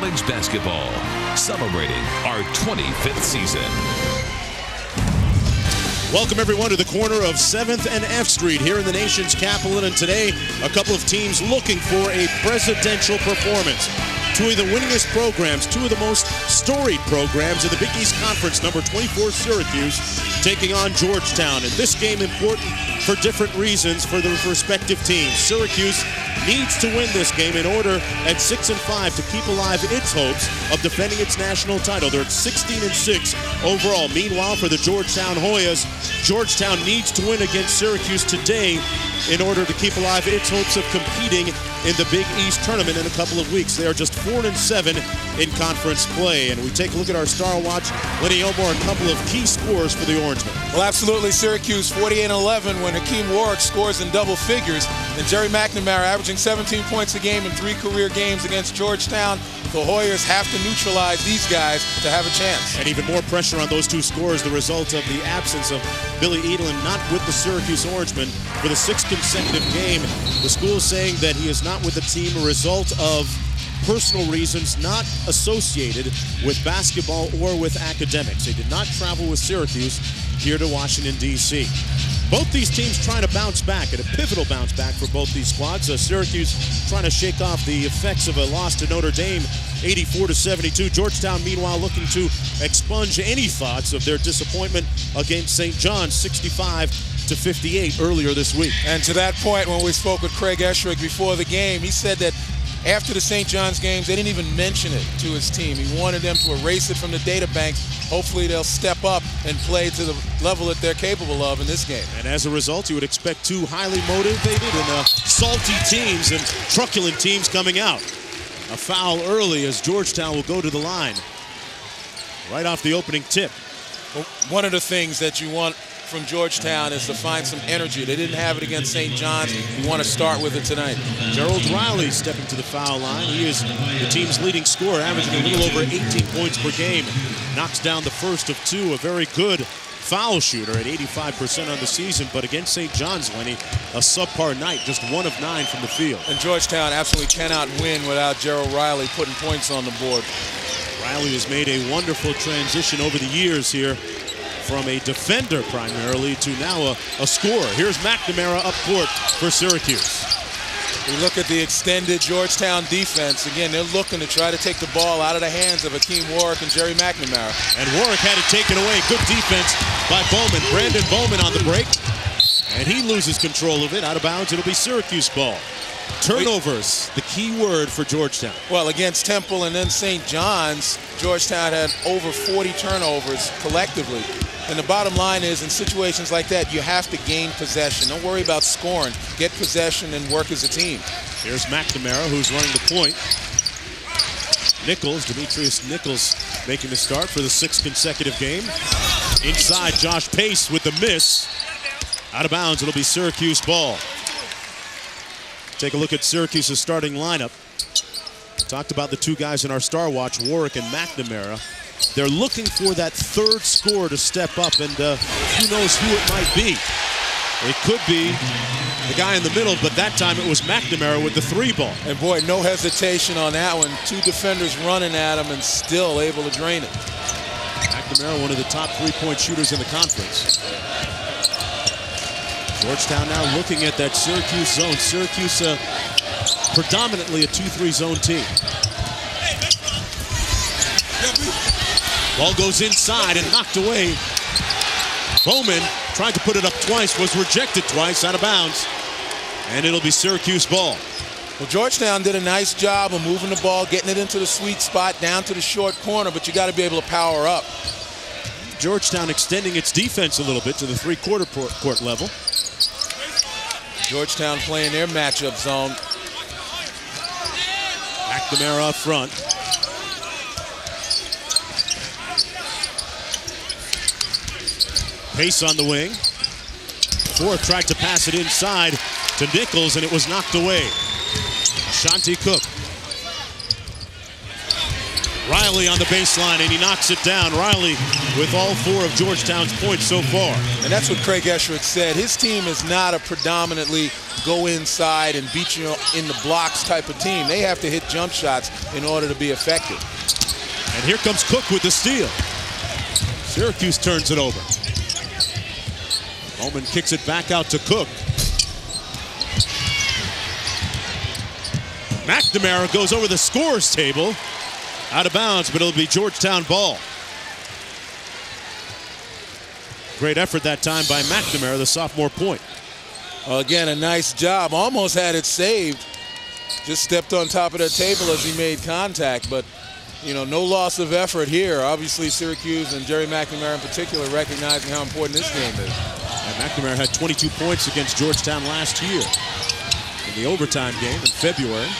college basketball, celebrating our 25th season. Welcome, everyone, to the corner of 7th and F Street here in the nation's capital. And today, a couple of teams looking for a presidential performance. Two of the winningest programs, two of the most storied programs in the Big East Conference, number 24 Syracuse, taking on Georgetown. And this game important for different reasons for the respective teams. Syracuse needs to win this game in order at 6-5 to keep alive its hopes of defending its national title. They're at 16-6 overall. Meanwhile, for the Georgetown Hoyas, Georgetown needs to win against Syracuse today in order to keep alive its hopes of competing in the Big East tournament in a couple of weeks. They are just 4-7 in conference play. And we take a look at our Star Watch. Lenny Elmore, a couple of key scores for the Orangemen. Well, absolutely. Syracuse 48-11 when Hakeem Warwick scores in double figures. And Jerry McNamara averaging 17 points a game in 3 career games against Georgetown. The Hoyas have to neutralize these guys to have a chance. And even more pressure on those two scores, the result of the absence of Billy Edelin, not with the Syracuse Orangemen for the 6th consecutive game. The school is saying that he is not with the team, a result of personal reasons not associated with basketball or with academics. They did not travel with Syracuse here to Washington, D.C. Both these teams trying to bounce back, and a pivotal bounce back for both these squads. Syracuse trying to shake off the effects of a loss to Notre Dame, 84-72. Georgetown, meanwhile, looking to expunge any thoughts of their disappointment against St. John's, 65-58 earlier this week. And to that point, when we spoke with Craig Esherick before the game, he said that after the St. John's games, they didn't even mention it to his team. He wanted them to erase it from the databanks. Hopefully they'll step up and play to the level that they're capable of in this game. And as a result, you would expect two highly motivated and salty teams and truculent teams coming out. A foul early as Georgetown will go to the line right off the opening tip. Well, one of the things that you want from Georgetown is to find some energy. They didn't have it against St. John's. You want to start with it tonight. Gerald Riley stepping to the foul line. He is the team's leading scorer, averaging a little over 18 points per game. Knocks down the first of two. A very good foul shooter at 85% on the season, but against St. John's, Lenny, a subpar night, just 1 of 9 from the field. And Georgetown absolutely cannot win without Gerald Riley putting points on the board. Riley has made a wonderful transition over the years here, from a defender primarily to now a scorer. Here's McNamara up court for Syracuse. We look at the extended Georgetown defense. Again, they're looking to try to take the ball out of the hands of Hakeem Warwick and Jerry McNamara. And Warwick had it taken away. Good defense by Bowman. Brandon Bowman on the break. And he loses control of it. Out of bounds, it'll be Syracuse ball. Turnovers, the key word for Georgetown. Well, against Temple and then St. John's, Georgetown had over 40 turnovers collectively. And the bottom line is, in situations like that, you have to gain possession. Don't worry about scoring. Get possession and work as a team. Here's McNamara, who's running the point. Nichols, Demetrius Nichols, making the start for the 6th consecutive game. Inside, Josh Pace with the miss. Out of bounds, it'll be Syracuse ball. Take a look at Syracuse's starting lineup. Talked about the two guys in our Star Watch, Warwick and McNamara. They're looking for that third scorer to step up, and who knows who it might be. It could be the guy in the middle, but that time it was McNamara with the 3 ball. And boy, no hesitation on that one. 2 defenders running at him and still able to drain it. McNamara, one of the top 3-point shooters in the conference. Georgetown now looking at that Syracuse zone. Syracuse predominantly a 2-3 zone team. Ball goes inside and knocked away. Bowman tried to put it up twice, was rejected twice, out of bounds. And it'll be Syracuse ball. Well, Georgetown did a nice job of moving the ball, getting it into the sweet spot, down to the short corner, but you got to be able to power up. Georgetown extending its defense a little bit to the 3-quarter court level. Georgetown playing their matchup zone. McNamara up front. Pace on the wing. Ford tried to pass it inside to Nichols, and it was knocked away. Ashanti Cook. Riley on the baseline, and he knocks it down. Riley with all 4 of Georgetown's points so far. And that's what Craig Esherick said. His team is not a predominantly go inside and beat you in the blocks type of team. They have to hit jump shots in order to be effective. And here comes Cook with the steal. Syracuse turns it over. Bowman kicks it back out to Cook. McNamara goes over the scores table. Out of bounds, but it'll be Georgetown ball. Great effort that time by McNamara, the sophomore point. Again, a nice job. Almost had it saved. Just stepped on top of that table as he made contact, but no loss of effort here. Obviously, Syracuse and Jerry McNamara in particular recognizing how important this game is. And McNamara had 22 points against Georgetown last year in the overtime game in February.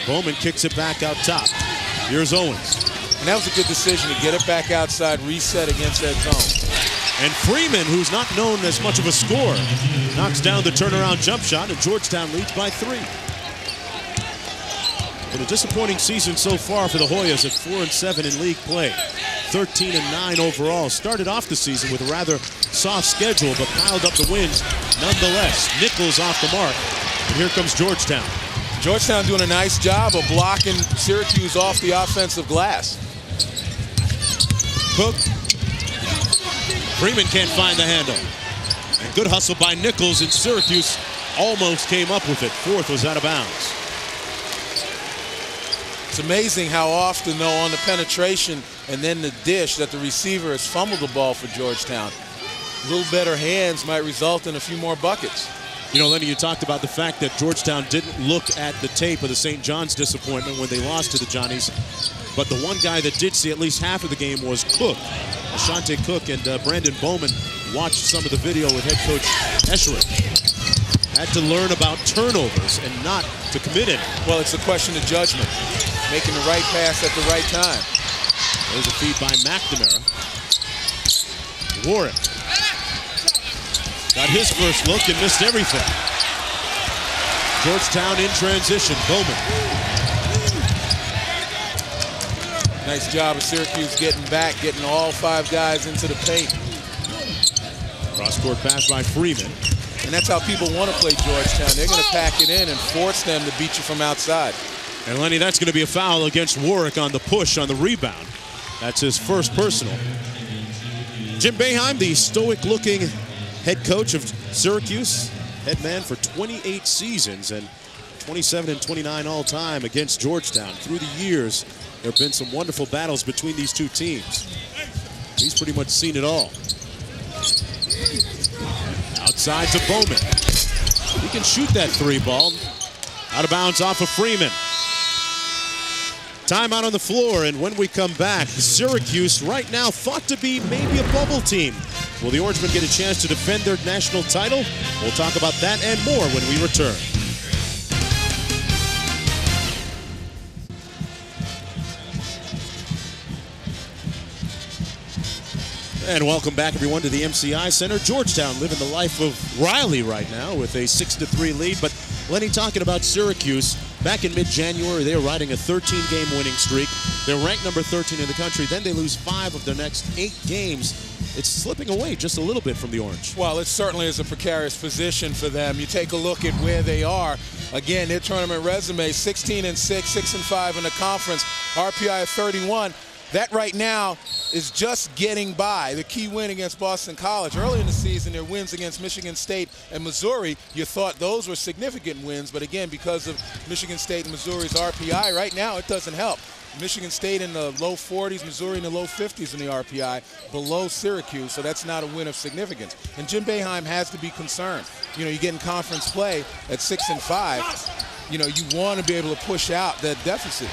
Bowman kicks it back out top. Here's Owens. And that was a good decision to get it back outside, reset against that zone. And Freeman, who's not known as much of a scorer, knocks down the turnaround jump shot, and Georgetown leads by 3. Been a disappointing season so far for the Hoyas at 4-7 in league play. 13-9 overall. Started off the season with a rather soft schedule, but piled up the wins nonetheless. Nichols off the mark. And here comes Georgetown. Georgetown doing a nice job of blocking Syracuse off the offensive glass. Cook. Freeman can't find the handle. And good hustle by Nichols, and Syracuse almost came up with it. Fourth was out of bounds. It's amazing how often, though, on the penetration and then the dish that the receiver has fumbled the ball for Georgetown. A little better hands might result in a few more buckets. Lenny, you talked about the fact that Georgetown didn't look at the tape of the St. John's disappointment when they lost to the Johnnies. But the one guy that did see at least half of the game was Cook. Ashante Cook, and Brandon Bowman watched some of the video with head coach Esherick. Had to learn about turnovers and not to commit any. Well, it's a question of judgment. Making the right pass at the right time. There's a feed by McNamara. Warwick got his first look and missed everything. Georgetown in transition. Bowman. Nice job of Syracuse getting back, getting all 5 guys into the paint. Cross-court pass by Freeman. And that's how people want to play Georgetown. They're going to pack it in and force them to beat you from outside. And Lenny, that's going to be a foul against Warwick on the push on the rebound. That's his first personal. Jim Boeheim, the stoic-looking head coach of Syracuse, head man for 28 seasons and 27 and 29 all-time against Georgetown. Through the years, there have been some wonderful battles between these two teams. He's pretty much seen it all. Outside to Bowman. He can shoot that 3 ball. Out of bounds off of Freeman. Timeout on the floor, and when we come back, Syracuse right now thought to be maybe a bubble team. Will the Orangemen get a chance to defend their national title? We'll talk about that and more when we return. And welcome back, everyone, to the MCI Center. Georgetown living the life of Riley right now with a 6-3 lead. But Lenny, talking about Syracuse, back in mid-January, they were riding a 13-game winning streak. They're ranked number 13 in the country. Then they lose 5 of their next 8 games. It's slipping away just a little bit from the Orange. Well, it certainly is a precarious position for them. You take a look at where they are. Again, their tournament resume, 16-6, 6-5 in the conference, RPI of 31. That right now is just getting by. The key win against Boston College. Early in the season, their wins against Michigan State and Missouri, you thought those were significant wins, but again, because of Michigan State and Missouri's RPI, right now it doesn't help. Michigan State in the low 40s, Missouri in the low 50s in the RPI, below Syracuse, so that's not a win of significance. And Jim Boeheim has to be concerned. You get in conference play at 6-5, you want to be able to push out that deficit.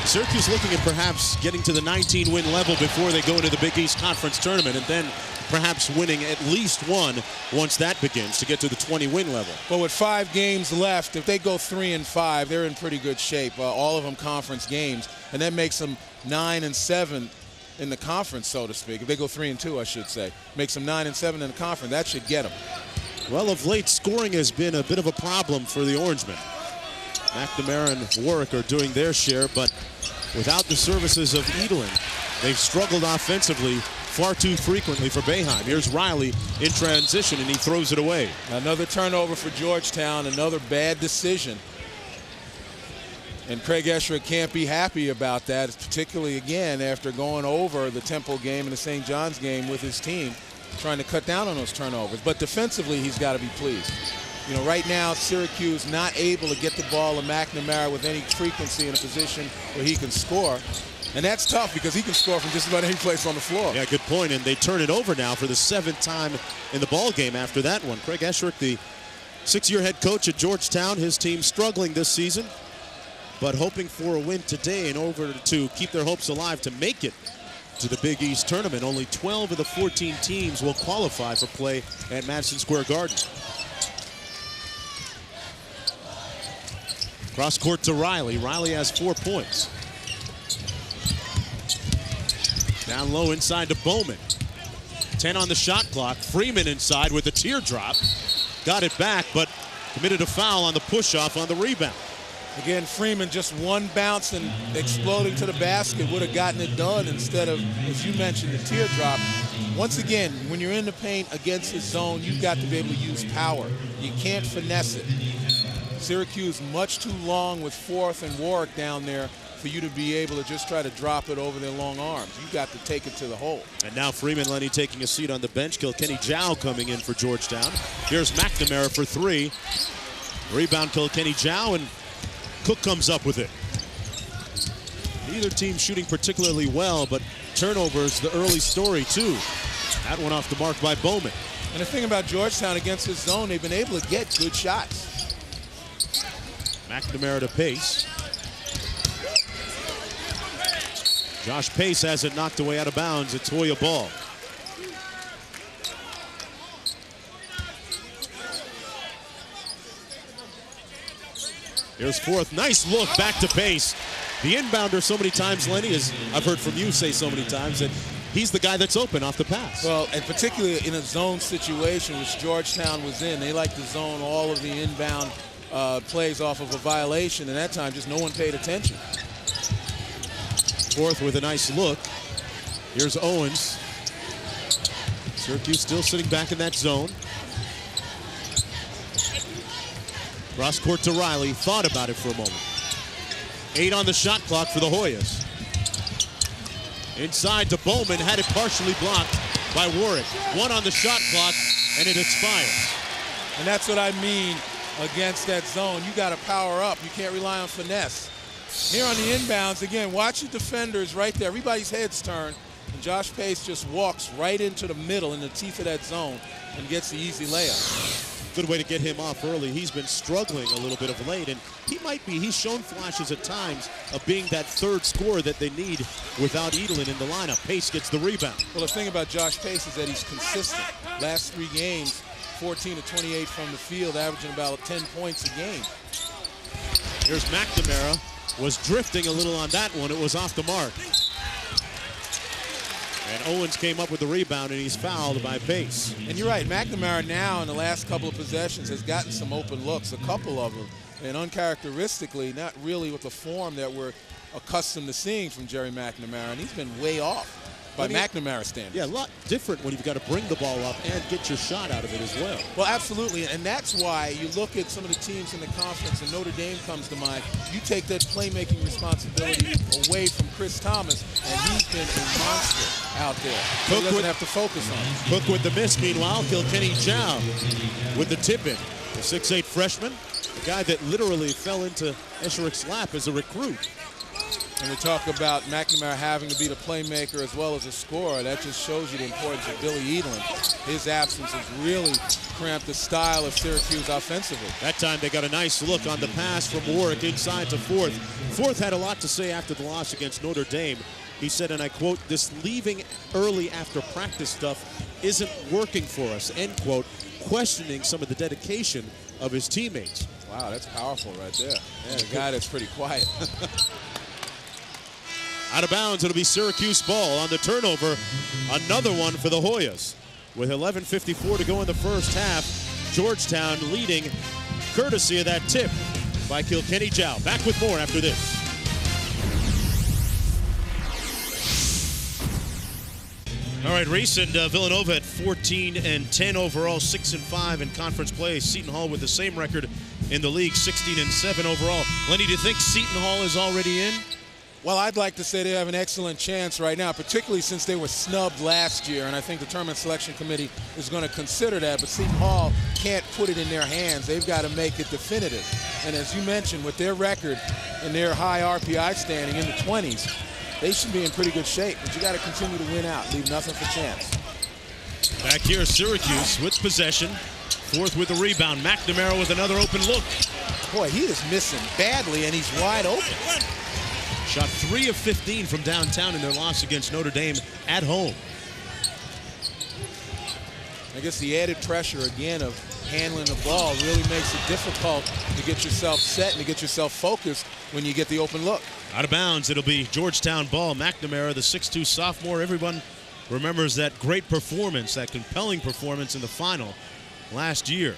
Syracuse looking at perhaps getting to the 19-win level before they go into the Big East Conference Tournament, and then perhaps winning at least one once that begins to get to the 20-win level. Well, with 5 games left, if they go 3-5, they're in pretty good shape. All of them conference games, and that makes them 9-7 in the conference, so to speak. If they go 3-2, I should say, makes them 9-7 in the conference. That should get them. Well, of late, scoring has been a bit of a problem for the Orangemen. McNamara and Warwick are doing their share, but without the services of Edelin, they've struggled offensively far too frequently for Boeheim. Here's Riley in transition, and he throws it away. Another turnover for Georgetown, another bad decision. And Craig Esherick can't be happy about that, particularly, again, after going over the Temple game and the St. John's game with his team, trying to cut down on those turnovers. But defensively, he's got to be pleased. You know, right now, Syracuse not able to get the ball to McNamara with any frequency in a position where he can score. And that's tough because he can score from just about any place on the floor. Yeah, good point. And they turn it over now for the 7th time in the ball game after that one. Craig Esherick, the 6-year head coach at Georgetown, his team struggling this season, but hoping for a win today in order to keep their hopes alive to make it to the Big East tournament. Only 12 of the 14 teams will qualify for play at Madison Square Garden. Cross court to Riley. Riley has 4 points. Down low inside to Bowman. 10 on the shot clock. Freeman inside with a teardrop. Got it back, but committed a foul on the push-off on the rebound. Again, Freeman just one bounce and exploding to the basket would have gotten it done instead of, as you mentioned, the teardrop. Once again, when you're in the paint against his zone, you've got to be able to use power. You can't finesse it. Syracuse much too long with Forth and Warwick down there for you to be able to just try to drop it over their long arms. You've got to take it to the hole. And now Freeman Lenny taking a seat on the bench. Kilkenny Jow coming in for Georgetown. Here's McNamara for 3. Rebound Kilkenny Jow, and Cook comes up with it. Neither team shooting particularly well, but turnovers the early story too. That one off the mark by Bowman. And the thing about Georgetown against his zone, they've been able to get good shots. McNamara to Pace. Josh Pace has it knocked away out of bounds. It's Hoya ball. Here's Forth. Nice look back to Pace. The inbounder so many times, Lenny, as I've heard from you say so many times, that he's the guy that's open off the pass. Well, and particularly in a zone situation, which Georgetown was in, they like to zone all of the inbound plays off of a violation, and that time just no one paid attention. Forth with a nice look. Here's Owens. Syracuse still sitting back in that zone. Cross court to Riley. Thought about it for a moment. 8 on the shot clock for the Hoyas. Inside to Bowman. Had it partially blocked by Warwick. 1 on the shot clock, and it expires. And that's what I mean against that zone. You got to power up. You can't rely on finesse. Here on the inbounds, again, watch the defenders right there. Everybody's heads turn, and Josh Pace just walks right into the middle in the teeth of that zone and gets the easy layup. Good way to get him off early. He's been struggling a little bit of late, and he's shown flashes at times of being that third scorer that they need without Edelin in the lineup. Pace gets the rebound. Well, the thing about Josh Pace is that he's consistent. Last 3 games, 14 of 28 from the field, averaging about 10 points a game. Here's McNamara. Was drifting a little on that one. It was off the mark. And Owens came up with the rebound, and he's fouled by Pace. And you're right, McNamara now in the last couple of possessions has gotten some open looks, a couple of them, and uncharacteristically, not really with the form that we're accustomed to seeing from Jerry McNamara, and he's been way off by McNamara standards. Yeah, a lot different when you've got to bring the ball up and get your shot out of it as well. Well, absolutely, and that's why you look at some of the teams in the conference, and Notre Dame comes to mind. You take that playmaking responsibility away from Chris Thomas, and he's been a monster out there. So he doesn't have to focus on it. Cook with the miss, meanwhile, Kilkenny Jow with the tip-in. The 6'8 freshman, the guy that literally fell into Esherick's lap as a recruit. And we talk about McNamara having to be the playmaker as well as a scorer. That just shows you the importance of Billy Edelin. His absence has really cramped the style of Syracuse offensively. That time they got a nice look on the pass from Warwick inside to Forth. Forth had a lot to say after the loss against Notre Dame. He said, and I quote, "This leaving early after practice stuff isn't working for us," end quote, questioning some of the dedication of his teammates. Wow, that's powerful right there. Yeah, a guy that's pretty quiet. Out of bounds, it'll be Syracuse ball on the turnover. Another one for the Hoyas. With 11:54 to go in the first half, Georgetown leading courtesy of that tip by Kilkenny Jow. Back with more after this. All right, Reese and Villanova at 14-10 overall, 6-5 in conference play. Seton Hall with the same record in the league, 16-7 overall. Lenny, do you think Seton Hall is already in? Well, I'd like to say they have an excellent chance right now, particularly since they were snubbed last year, and I think the Tournament Selection Committee is going to consider that, but Seton Hall can't put it in their hands. They've got to make it definitive. And as you mentioned, with their record and their high RPI standing in the 20s, they should be in pretty good shape, but you got to continue to win out, leave nothing for chance. Back here, Syracuse with possession. Fourth with the rebound. McNamiracle with another open look. Boy, he is missing badly, and he's wide open. Shot 3 of 15 from downtown in their loss against Notre Dame at home. I guess the added pressure, again, of handling the ball really makes it difficult to get yourself set and to get yourself focused when you get the open look. Out of bounds, it'll be Georgetown ball. McNamara, the 6'2 sophomore. Everyone remembers that great performance, that compelling performance in the final last year.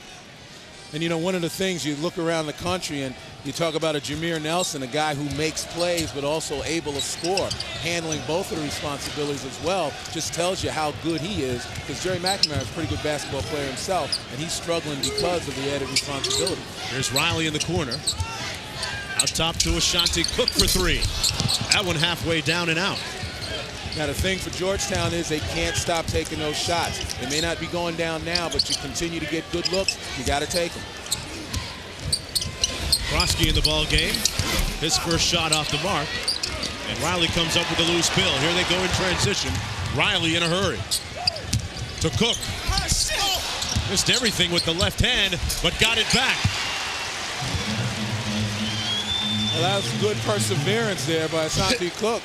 And, you know, one of the things you look around the country and you talk about a Jameer Nelson, a guy who makes plays but also able to score, handling both of the responsibilities as well, just tells you how good he is, because Jerry McNamara is a pretty good basketball player himself, and he's struggling because of the added responsibility. Here's Riley in the corner. Out top to Ashanti Cook for three. That one halfway down and out. Now, the thing for Georgetown is they can't stop taking those shots. They may not be going down now, but you continue to get good looks, you got to take them. Krosky in the ball game. His first shot off the mark. And Riley comes up with a loose bill. Here they go in transition. Riley in a hurry. To Cook. Missed everything with the left hand, but got it back. Well, that was good perseverance there by Ashanti Cook.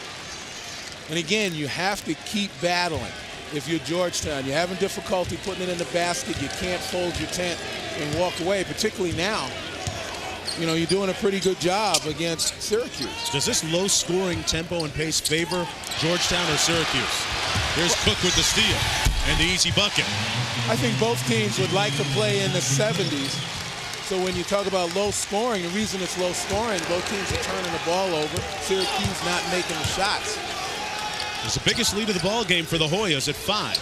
And again, you have to keep battling. If you're Georgetown, you're having difficulty putting it in the basket, you can't fold your tent and walk away, particularly now. You know, you're doing a pretty good job against Syracuse. Does this low-scoring tempo and pace favor Georgetown or Syracuse? Here's Cook with the steal and the easy bucket. I think both teams would like to play in the 70s. So when you talk about low scoring, the reason it's low scoring, both teams are turning the ball over. Syracuse not making the shots. It's the biggest lead of the ball game for the Hoyas at 5.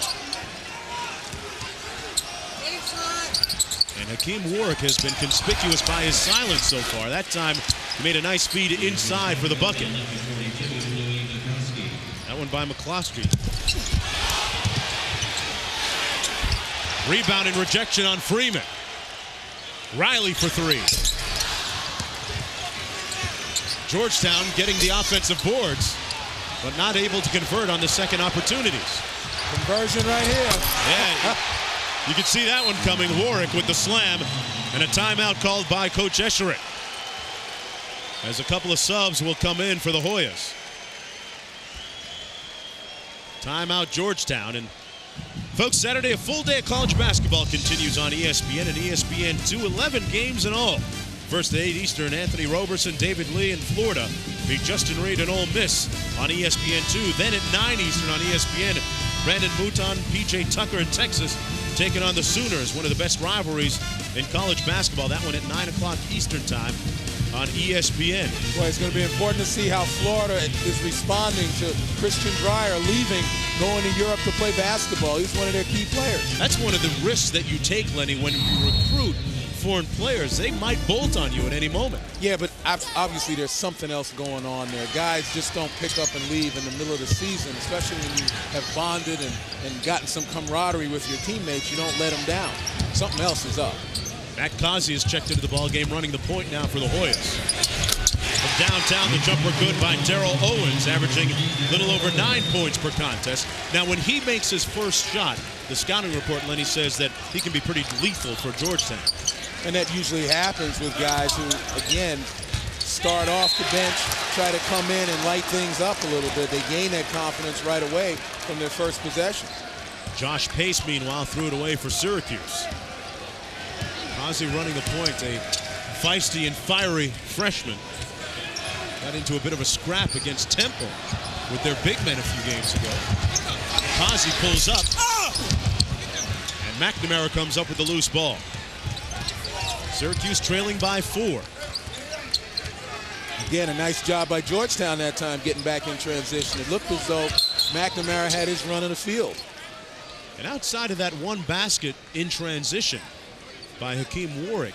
And Hakeem Warwick has been conspicuous by his silence so far. That time he made a nice feed inside for the bucket. That one by McCloskey. Rebound and rejection on Freeman. Riley for three. Georgetown getting the offensive boards, but not able to convert on the second opportunities. Conversion right here. Yeah, you can see that one coming. Warwick with the slam, and a timeout called by Coach Esherick, as a couple of subs will come in for the Hoyas. Timeout Georgetown. And folks, Saturday, a full day of college basketball continues on ESPN and ESPN2. 11 games in all. First at 8 Eastern, Anthony Roberson, David Lee in Florida beat Justin Reed and Ole Miss on ESPN2. Then at 9 Eastern on ESPN, Brandon Mouton, PJ Tucker in Texas taking on the Sooners, one of the best rivalries in college basketball. That one at 9 o'clock Eastern time on ESPN. Boy, it's going to be important to see how Florida is responding to Christian Dreyer leaving, going to Europe to play basketball. He's one of their key players. That's one of the risks that you take, Lenny, when you recruit foreign players. They might bolt on you at any moment. Yeah, but obviously there's something else going on there. Guys just don't pick up and leave in the middle of the season, especially when you have bonded and gotten some camaraderie with your teammates. You don't let them down. Something else is up. Matt Kazi has checked into the ball game, running the point now for the Hoyas. From downtown, the jumper good by Darrell Owens, averaging a little over 9 points per contest. Now, when he makes his first shot, the scouting report, Lenny, says that he can be pretty lethal for Georgetown. And that usually happens with guys who, again, start off the bench, try to come in and light things up a little bit. They gain that confidence right away from their first possession. Josh Pace, meanwhile, threw it away for Syracuse. Kazi running the point, a feisty and fiery freshman. Got into a bit of a scrap against Temple with their big men a few games ago. Kazi pulls up. And McNamara comes up with the loose ball. Syracuse trailing by 4. Again, a nice job by Georgetown that time getting back in transition. It looked as though McNamara had his run in the field. And outside of that one basket in transition by Hakeem Warwick,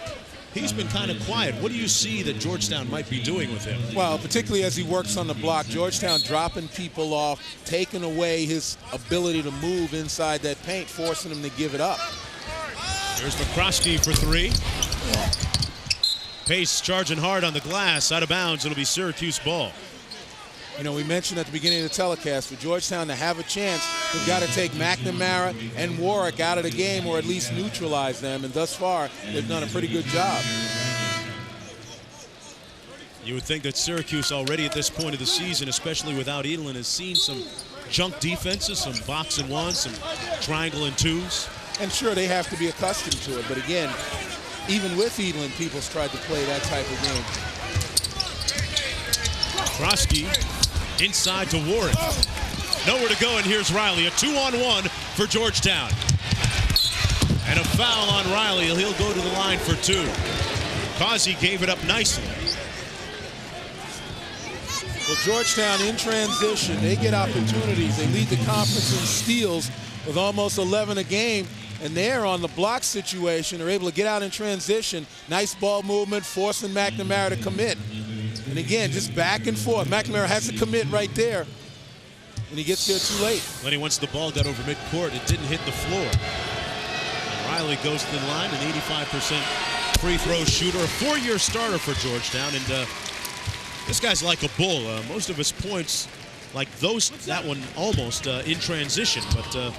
he's been kind of quiet. What do you see that Georgetown might be doing with him? Well, particularly as he works on the block, Georgetown dropping people off, taking away his ability to move inside that paint, forcing him to give it up. Here's McCroskey for three. Pace charging hard on the glass, out of bounds. It'll be Syracuse ball. You know, we mentioned at the beginning of the telecast, for Georgetown to have a chance, they've got to take McNamara and Warwick out of the game or at least neutralize them, and thus far, they've done a pretty good job. You would think that Syracuse already at this point of the season, especially without Edelin, has seen some junk defenses, some box and ones, some triangle and twos. And sure, they have to be accustomed to it, but again, even with Edelin, people's tried to play that type of game. Krosky inside to Warwick. Nowhere to go, and here's Riley. A 2-on-1 for Georgetown. And a foul on Riley. He'll go to the line for two. Causey gave it up nicely. Well, Georgetown in transition, they get opportunities. They lead the conference in steals with almost 11 a game. And there on the block situation, they're able to get out in transition. Nice ball movement, forcing McNamara to commit. And again, just back and forth. McNamara has to commit right there, and he gets there too late. Lenny, once the ball got over midcourt, it didn't hit the floor. And Riley goes to the line, an 85% free throw shooter, a four-year starter for Georgetown. And this guy's like a bull. Most of his points, like that one almost in transition, but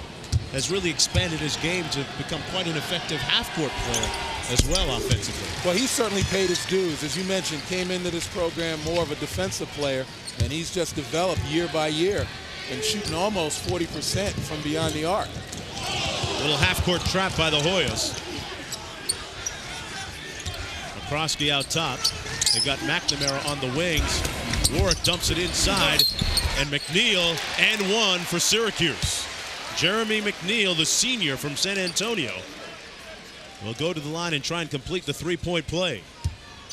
has really expanded his game to become quite an effective half-court player as well offensively. Well, he's certainly paid his dues. As you mentioned, came into this program more of a defensive player, and he's just developed year by year and shooting almost 40% from beyond the arc. Little half-court trap by the Hoyas. McCroskey out top. They've got McNamara on the wings. Warwick dumps it inside, and McNeil and one for Syracuse. Jeremy McNeil, the senior from San Antonio, will go to the line and try and complete the three-point play.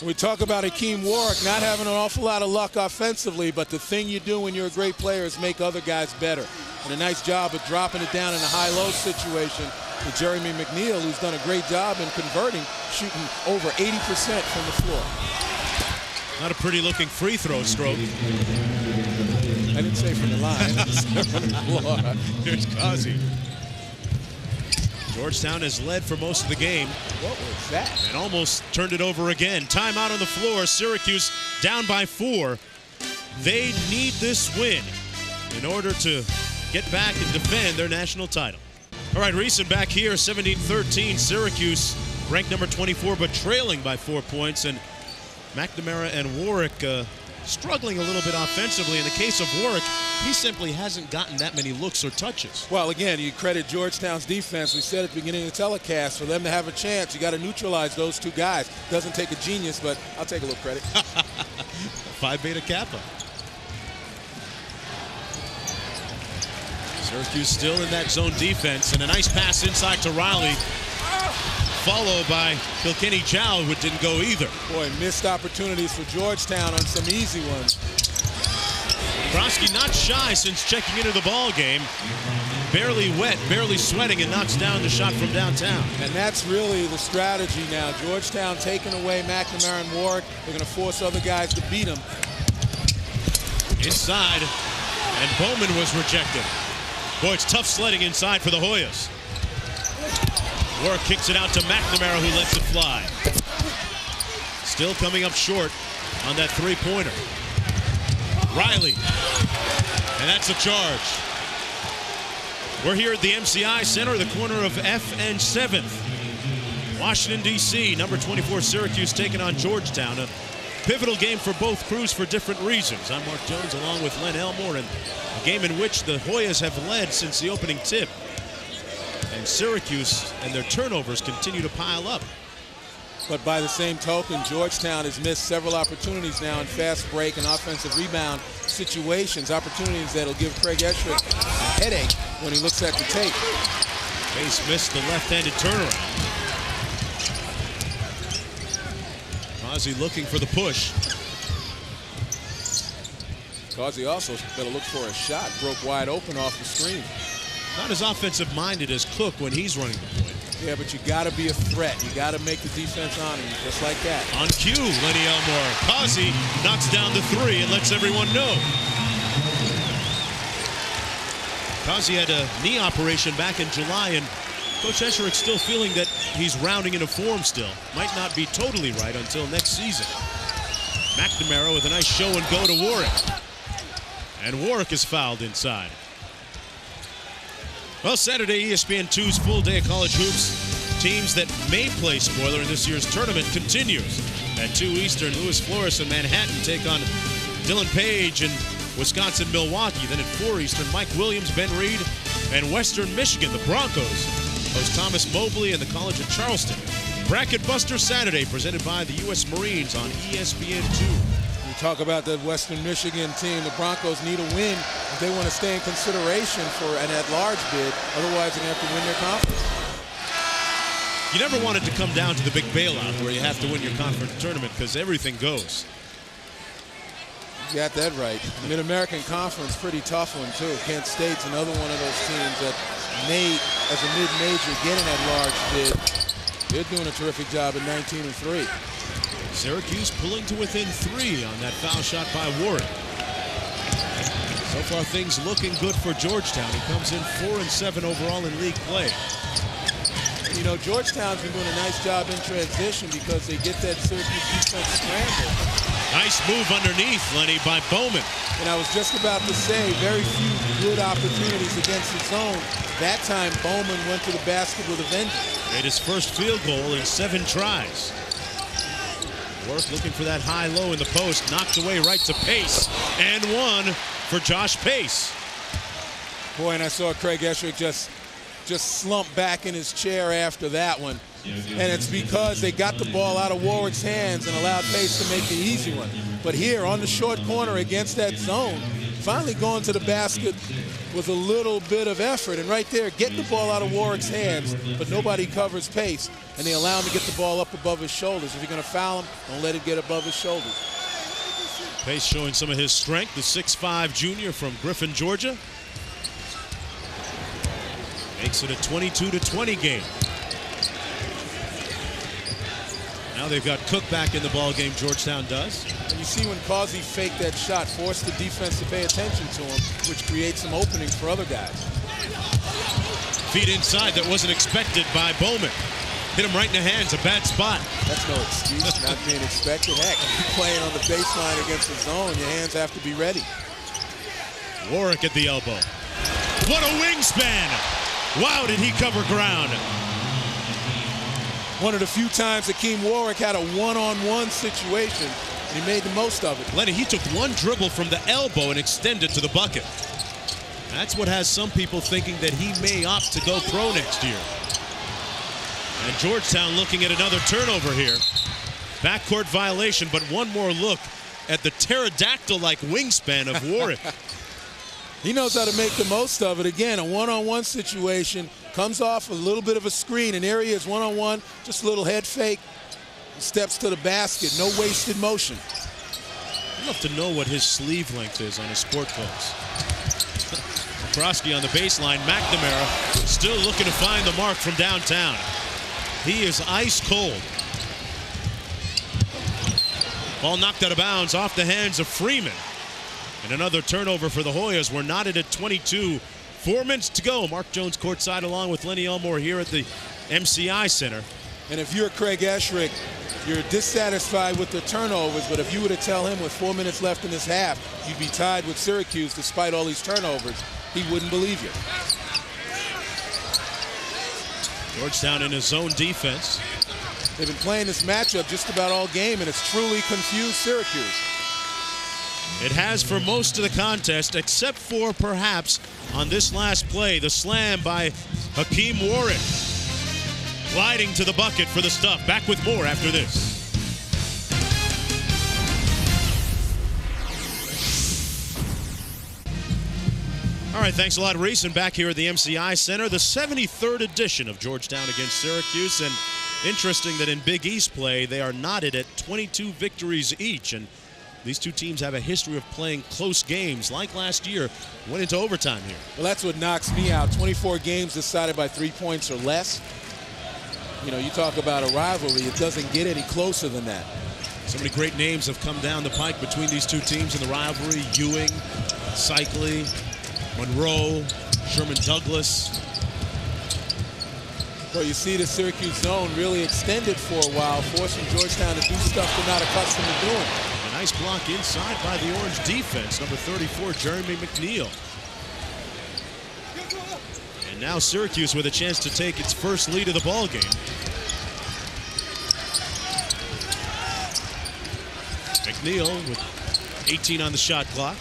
We talk about Hakeem Warwick not having an awful lot of luck offensively, but the thing you do when you're a great player is make other guys better. And a nice job of dropping it down in a high-low situation with Jeremy McNeil, who's done a great job in converting, shooting over 80% from the floor. Not a pretty-looking free throw stroke. I didn't say from the line. I said from the floor. Here's Causey. Georgetown has led for most of the game. What was that? And almost turned it over again. Timeout on the floor. Syracuse down by 4. They need this win in order to get back and defend their national title. All right, Reeson back here, 17-13. Syracuse ranked number 24, but trailing by 4 points. And McNamara and Warwick struggling a little bit offensively. In the case of Warwick, he simply hasn't gotten that many looks or touches. Well, again, you credit Georgetown's defense. We said at the beginning of the telecast, for them to have a chance, you got to neutralize those two guys. Doesn't take a genius, but I'll take a little credit. Phi Beta Kappa. Syracuse still in that zone defense, and a nice pass inside to Riley, followed by Kilkenny Chow, who didn't go either. Boy, missed opportunities for Georgetown on some easy ones. Krosky not shy since checking into the ball game. Barely wet, barely sweating, and knocks down the shot from downtown. And that's really the strategy now. Georgetown taking away McNamara and Warwick. They're going to force other guys to beat them. Inside, and Bowman was rejected. Boy, it's tough sledding inside for the Hoyas. Warwick kicks it out to McNamara, who lets it fly. Still coming up short on that three-pointer. Riley, and that's a charge. We're here at the MCI Center, the corner of F and 7th. Washington, D.C., number 24 Syracuse taking on Georgetown. A pivotal game for both crews for different reasons. I'm Mark Jones along with Len Elmore, and a game in which the Hoyas have led since the opening tip. And Syracuse and their turnovers continue to pile up. But by the same token, Georgetown has missed several opportunities now in fast break and offensive rebound situations, opportunities that'll give Craig Esherick a headache when he looks at the tape. Pace missed the left-handed turnaround. Causey looking for the push. Causey also better look for a shot. Broke wide open off the screen. Not as offensive-minded as Cook when he's running the point. Yeah, but you got to be a threat. You got to make the defense honor you, just like that. On cue, Lenny Elmore. Causey knocks down the three and lets everyone know. Causey had a knee operation back in July, and Coach Esherick's still feeling that he's rounding into form still. Might not be totally right until next season. McNamiracle with a nice show and go to Warwick. And Warwick is fouled inside. Well, Saturday, ESPN2's full day of college hoops. Teams that may play spoiler in this year's tournament continues. At 2 Eastern, Louis Flores and Manhattan take on Dylan Page and Wisconsin-Milwaukee. Then at 4 Eastern, Mike Williams, Ben Reed, and Western Michigan. The Broncos host Thomas Mobley and the College of Charleston. Bracket Buster Saturday, presented by the U.S. Marines on ESPN2. We talk about that Western Michigan team. The Broncos need a win if they want to stay in consideration for an at-large bid. Otherwise, they're going to have to win their conference. You never want it to come down to the big bailout where you have to win your conference tournament because everything goes. You got that right. Mid-American Conference, pretty tough one, too. Kent State's another one of those teams that may, as a mid-major, get an at-large bid. They're doing a terrific job at 19-3. Syracuse pulling to within 3 on that foul shot by Warren. So far, things looking good for Georgetown. He comes in 4-7 overall in league play. You know, Georgetown's been doing a nice job in transition because they get that Syracuse defense scramble. Nice move underneath, Lenny, by Bowman. And I was just about to say, very few good opportunities against the zone. That time, Bowman went to the basket with a vengeance. Made his first field goal in 7 tries. Work looking for that high-low in the post. Knocked away right to Pace. And one for Josh Pace. Boy, and I saw Craig Esherick just slump back in his chair after that one. And it's because they got the ball out of Warwick's hands and allowed Pace to make the easy one. But here on the short corner against that zone, finally going to the basket with a little bit of effort. And right there, get the ball out of Warwick's hands, but nobody covers Pace. And they allow him to get the ball up above his shoulders. If you're going to foul him, don't let it get above his shoulders. Pace showing some of his strength, the 6'5" junior from Griffin, Georgia. Makes it a 22-20 game. Now they've got Cook back in the ball game, Georgetown does. And you see when Causey faked that shot, forced the defense to pay attention to him, which creates some openings for other guys. Feed inside that wasn't expected by Bowman. Hit him right in the hands, a bad spot. That's no excuse, not being expected. Heck, if you're playing on the baseline against the zone, your hands have to be ready. Warwick at the elbow. What a wingspan! Wow, did he cover ground. One of the few times Hakeem Warwick had a one-on-one situation, and he made the most of it. Lenny, he took one dribble from the elbow and extended to the bucket. That's what has some people thinking that he may opt to go pro next year. And Georgetown looking at another turnover here. Backcourt violation, but one more look at the pterodactyl-like wingspan of Warwick. He knows how to make the most of it. Again, a one-on-one situation, comes off a little bit of a screen, and there he is, one-on-one, just a little head fake, steps to the basket, no wasted motion. I'd love to know what his sleeve length is on his sport clothes. Krosky on the baseline, McNamara still looking to find the mark from downtown. He is ice cold. Ball knocked out of bounds off the hands of Freeman. And another turnover for the Hoyas. We're knotted at 22. 4 minutes to go. Mark Jones courtside along with Lenny Elmore here at the MCI Center. And if you're Craig Esherick, you're dissatisfied with the turnovers, but if you were to tell him with 4 minutes left in this half, you'd be tied with Syracuse despite all these turnovers, he wouldn't believe you. Georgetown in his zone defense. They've been playing this matchup just about all game, and it's truly confused Syracuse. It has for most of the contest, except for perhaps on this last play, the slam by Hakeem Warwick. Gliding to the bucket for the stuff. Back with more after this. All right, thanks a lot, Reese. And back here at the MCI Center, the 73rd edition of Georgetown against Syracuse. And interesting that in Big East play, they are knotted at 22 victories each. And These two teams have a history of playing close games, like last year, went into overtime here. Well, that's what knocks me out. 24 games decided by 3 points or less. You know, you talk about a rivalry, it doesn't get any closer than that. So many great names have come down the pike between these two teams in the rivalry. Ewing, Cycli, Monroe, Sherman Douglas. Well, you see the Syracuse zone really extended for a while, forcing Georgetown to do stuff they're not accustomed to doing. A nice block inside by the Orange defense, number 34, Jeremy McNeil. And now Syracuse with a chance to take its first lead of the ball game. McNeil with 18 on the shot clock.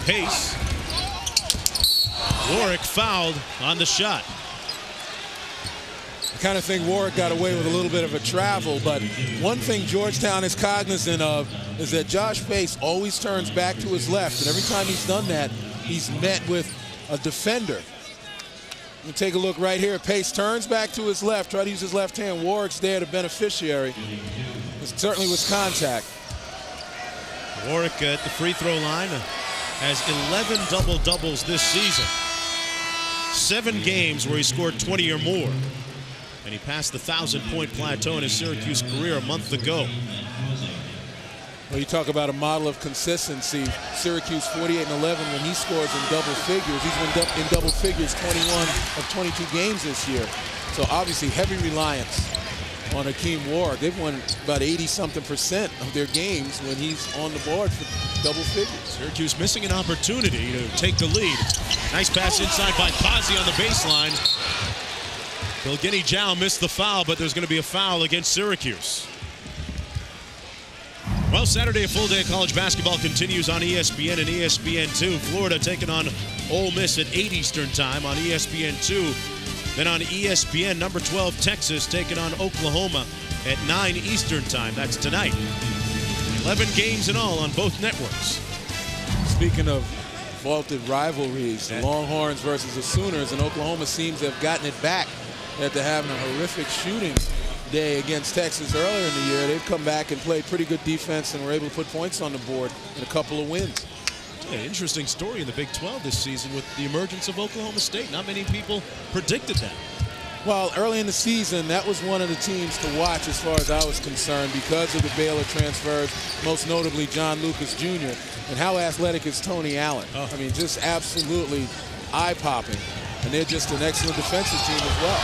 Pace. Warwick fouled on the shot. I kind of think Warwick got away with a little bit of a travel, but one thing Georgetown is cognizant of is that Josh Pace always turns back to his left, and every time he's done that, he's met with a defender. You take a look right here. Pace turns back to his left, try to use his left hand. Warwick's there, the beneficiary. It certainly was contact. Warwick at the free throw line has 11 double-doubles this season. 7 games where he scored 20 or more. And he passed the 1,000-point plateau in his Syracuse career a month ago. Well, you talk about a model of consistency. Syracuse 48-11 when he scores in double figures. He's been in double figures 21 of 22 games this year. So obviously heavy reliance on Hakeem Warwick. They've won about 80-something% of their games when he's on the board for double figures. Syracuse missing an opportunity to take the lead. Nice pass inside by Kazi on the baseline. Bilgini Jow missed the foul, but there's going to be a foul against Syracuse. Well, Saturday, a full day of college basketball continues on ESPN and ESPN2. Florida taking on Ole Miss at 8 Eastern time on ESPN2. Then on ESPN, number 12, Texas taking on Oklahoma at 9 Eastern time. That's tonight. 11 games in all on both networks. Speaking of vaulted rivalries, the Longhorns versus the Sooners, and Oklahoma seems to have gotten it back after having a horrific shooting day against Texas earlier in the year. They've come back and played pretty good defense and were able to put points on the board in a couple of wins. An interesting story in the Big 12 this season with the emergence of Oklahoma State. Not many people predicted that. Well, early in the season, that was one of the teams to watch as far as I was concerned because of the Baylor transfers, most notably John Lucas Jr. And how athletic is Tony Allen? I mean, just absolutely eye-popping. And they're just an excellent defensive team as well.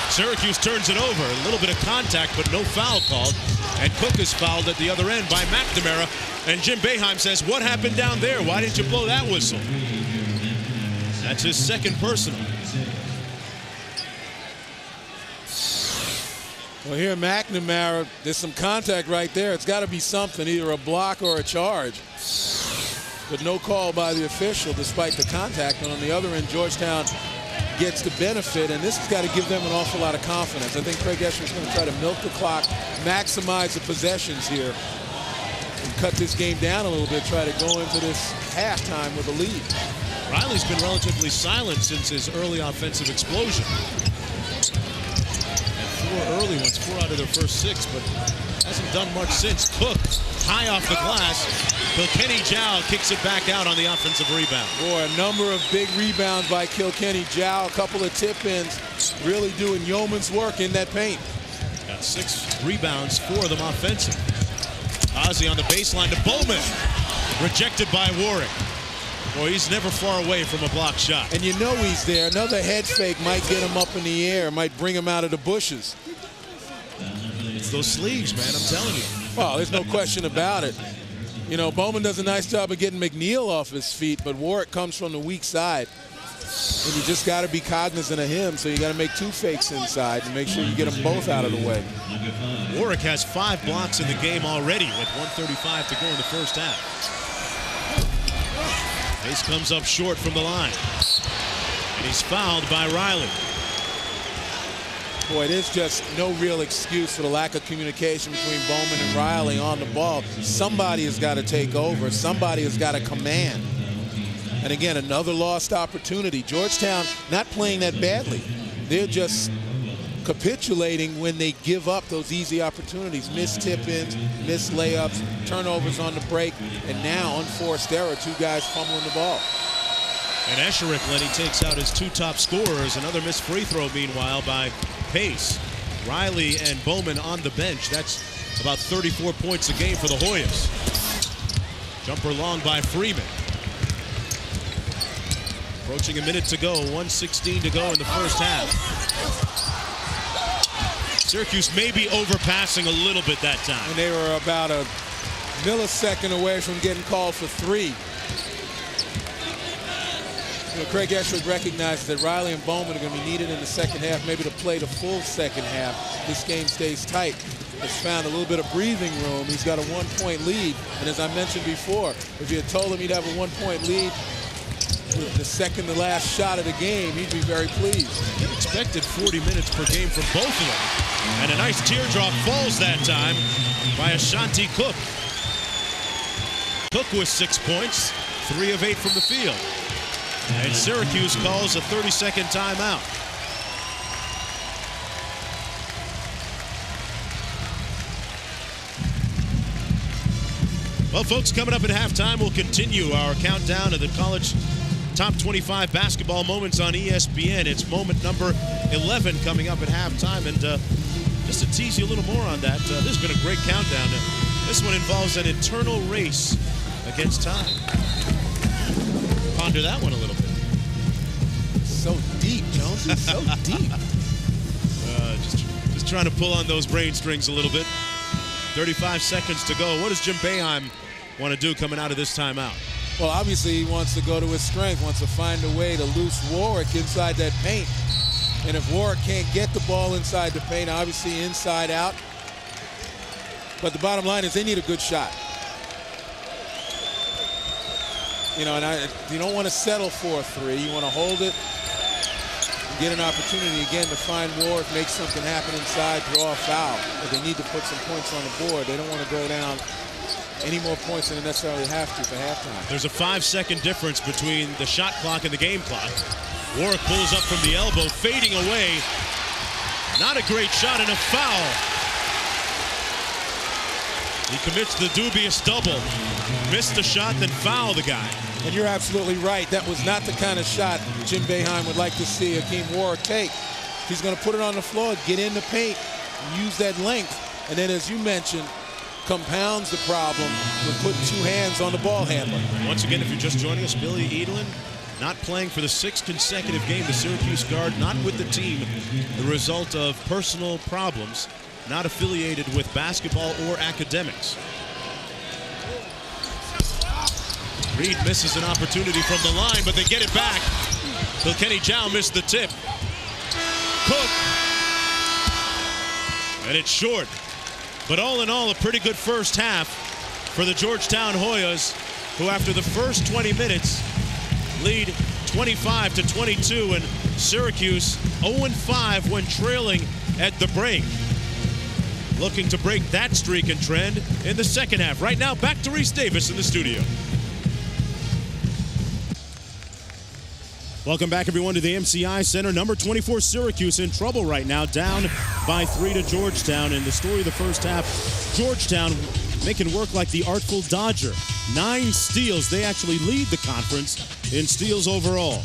Syracuse turns it over. A little bit of contact, but no foul called. And Cook is fouled at the other end by McNamara. And Jim Boeheim says, what happened down there? Why didn't you blow that whistle? That's his second personal. Well, here McNamara, there's some contact right there. It's got to be something, either a block or a charge. But no call by the official despite the contact. And on the other end, Georgetown gets the benefit, and this has got to give them an awful lot of confidence. I think Craig Escher is going to try to milk the clock, maximize the possessions here, and cut this game down a little bit, try to go into this halftime with a lead. Riley's been relatively silent since his early offensive explosion. And 4 early ones, 4 out of their first 6, but hasn't done much since. Cook, high off the glass. Kilkenny Jow kicks it back out on the offensive rebound. Boy, a number of big rebounds by Kilkenny Jow. A couple of tip-ins, really doing yeoman's work in that paint. Got 6 rebounds, 4 of them offensive. Ozzie on the baseline to Bowman. Rejected by Warwick. Boy, he's never far away from a block shot. And you know he's there. Another head fake might get him up in the air, might bring him out of the bushes. It's those sleeves, man, I'm telling you. Well, there's no question about it. You know, Bowman does a nice job of getting McNeil off his feet, but Warwick comes from the weak side. And you just got to be cognizant of him, so you got to make 2 fakes inside and make sure you get them both out of the way. Warwick has 5 blocks in the game already with 1:35 to go in the first half. Pace comes up short from the line. And he's fouled by Riley. Boy, there's just no real excuse for the lack of communication between Bowman and Riley on the ball. Somebody has got to take over. Somebody has got to command. And again, another lost opportunity. Georgetown not playing that badly. They're just capitulating when they give up those easy opportunities. Missed tip-ins, missed layups, turnovers on the break, and now unforced error, 2 guys fumbling the ball. And Esherick, Lenny, takes out his 2 top scorers. Another missed free throw, meanwhile, by Pace. Riley and Bowman on the bench. That's about 34 points a game for the Hoyas. Jumper long by Freeman. Approaching a minute to go, 1:16 to go in the first half. Syracuse may be overpassing a little bit that time. And they were about a millisecond away from getting called for 3. Craig Esherick recognizes that Riley and Bowman are going to be needed in the second half, maybe to play the full second half. This game stays tight. Has found a little bit of breathing room. He's got a 1-point lead. And as I mentioned before, if you had told him he'd have a 1-point lead with the second to last shot of the game, he'd be very pleased. He expected 40 minutes per game from both of them. And a nice teardrop falls that time by Ashanti Cook. Cook with 6 points, 3 of 8 from the field. And Syracuse calls a 30-second timeout. Well, folks, coming up at halftime, we'll continue our countdown of the college top 25 basketball moments on ESPN. It's moment number 11 coming up at halftime. And just to tease you a little more on that, this has been a great countdown. This one involves an eternal race against time. Ponder that one a little bit. So deep, Jonesy, so deep. Just trying to pull on those brain strings a little bit. 35 seconds to go. What does Jim Boeheim want to do coming out of this timeout? Well, obviously he wants to go to his strength, wants to find a way to loose Warwick inside that paint. And if Warwick can't get the ball inside the paint, obviously inside out. But the bottom line is they need a good shot. You know, and you don't want to settle for a 3. You want to hold it, get an opportunity again to find Warwick, make something happen inside, draw a foul. But they need to put some points on the board. They don't want to go down any more points than they necessarily have to for halftime. There's a 5-second difference between the shot clock and the game clock. Warwick pulls up from the elbow, fading away. Not a great shot and a foul. He commits the dubious double. Missed the shot, then foul the guy. And you're absolutely right. That was not the kind of shot Jim Boeheim would like to see Hakeem Warwick take. He's going to put it on the floor, get in the paint, use that length, and then, as you mentioned, compounds the problem with putting 2 hands on the ball handler. Once again, if you're just joining us, Billy Edelin not playing for the 6th consecutive game. The Syracuse guard not with the team, the result of personal problems, not affiliated with basketball or academics. Reed misses an opportunity from the line, but they get it back. Kilkenny Chow missed the tip. Cook. And it's short. But all in all, a pretty good first half for the Georgetown Hoyas, who after the first 20 minutes lead 25-22, and Syracuse 0-5 when trailing at the break. Looking to break that streak and trend in the second half. Right now, back to Reese Davis in the studio. Welcome back, everyone, to the MCI Center. Number 24, Syracuse, in trouble right now, down by 3 to Georgetown. And the story of the first half, Georgetown making work like the Artful Dodger. 9 steals. They actually lead the conference in steals overall.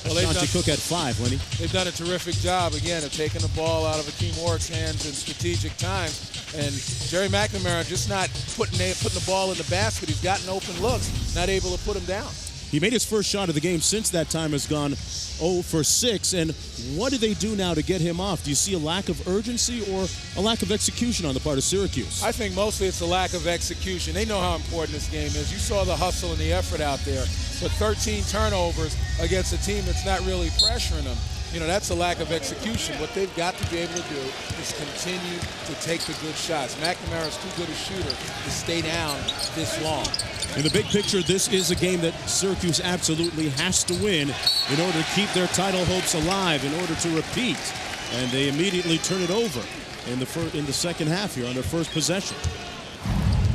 Well, Ashanti Cook had 5, Lenny. They've done a terrific job, again, of taking the ball out of Hakeem Warwick's hands in strategic times. And Jerry McNamiracle just not putting the ball in the basket. He's gotten open looks, not able to put him down. He made his first shot of the game since that time has gone 0 for 6. And what do they do now to get him off? Do you see a lack of urgency or a lack of execution on the part of Syracuse? I think mostly it's a lack of execution. They know how important this game is. You saw the hustle and the effort out there. But 13 turnovers against a team that's not really pressuring them, you know, that's a lack of execution. What they've got to be able to do is continue to take the good shots. McNamara's too good a shooter to stay down this long. In the big picture, this is a game that Syracuse absolutely has to win in order to keep their title hopes alive, in order to repeat. And they immediately turn it over in the second half here on their first possession.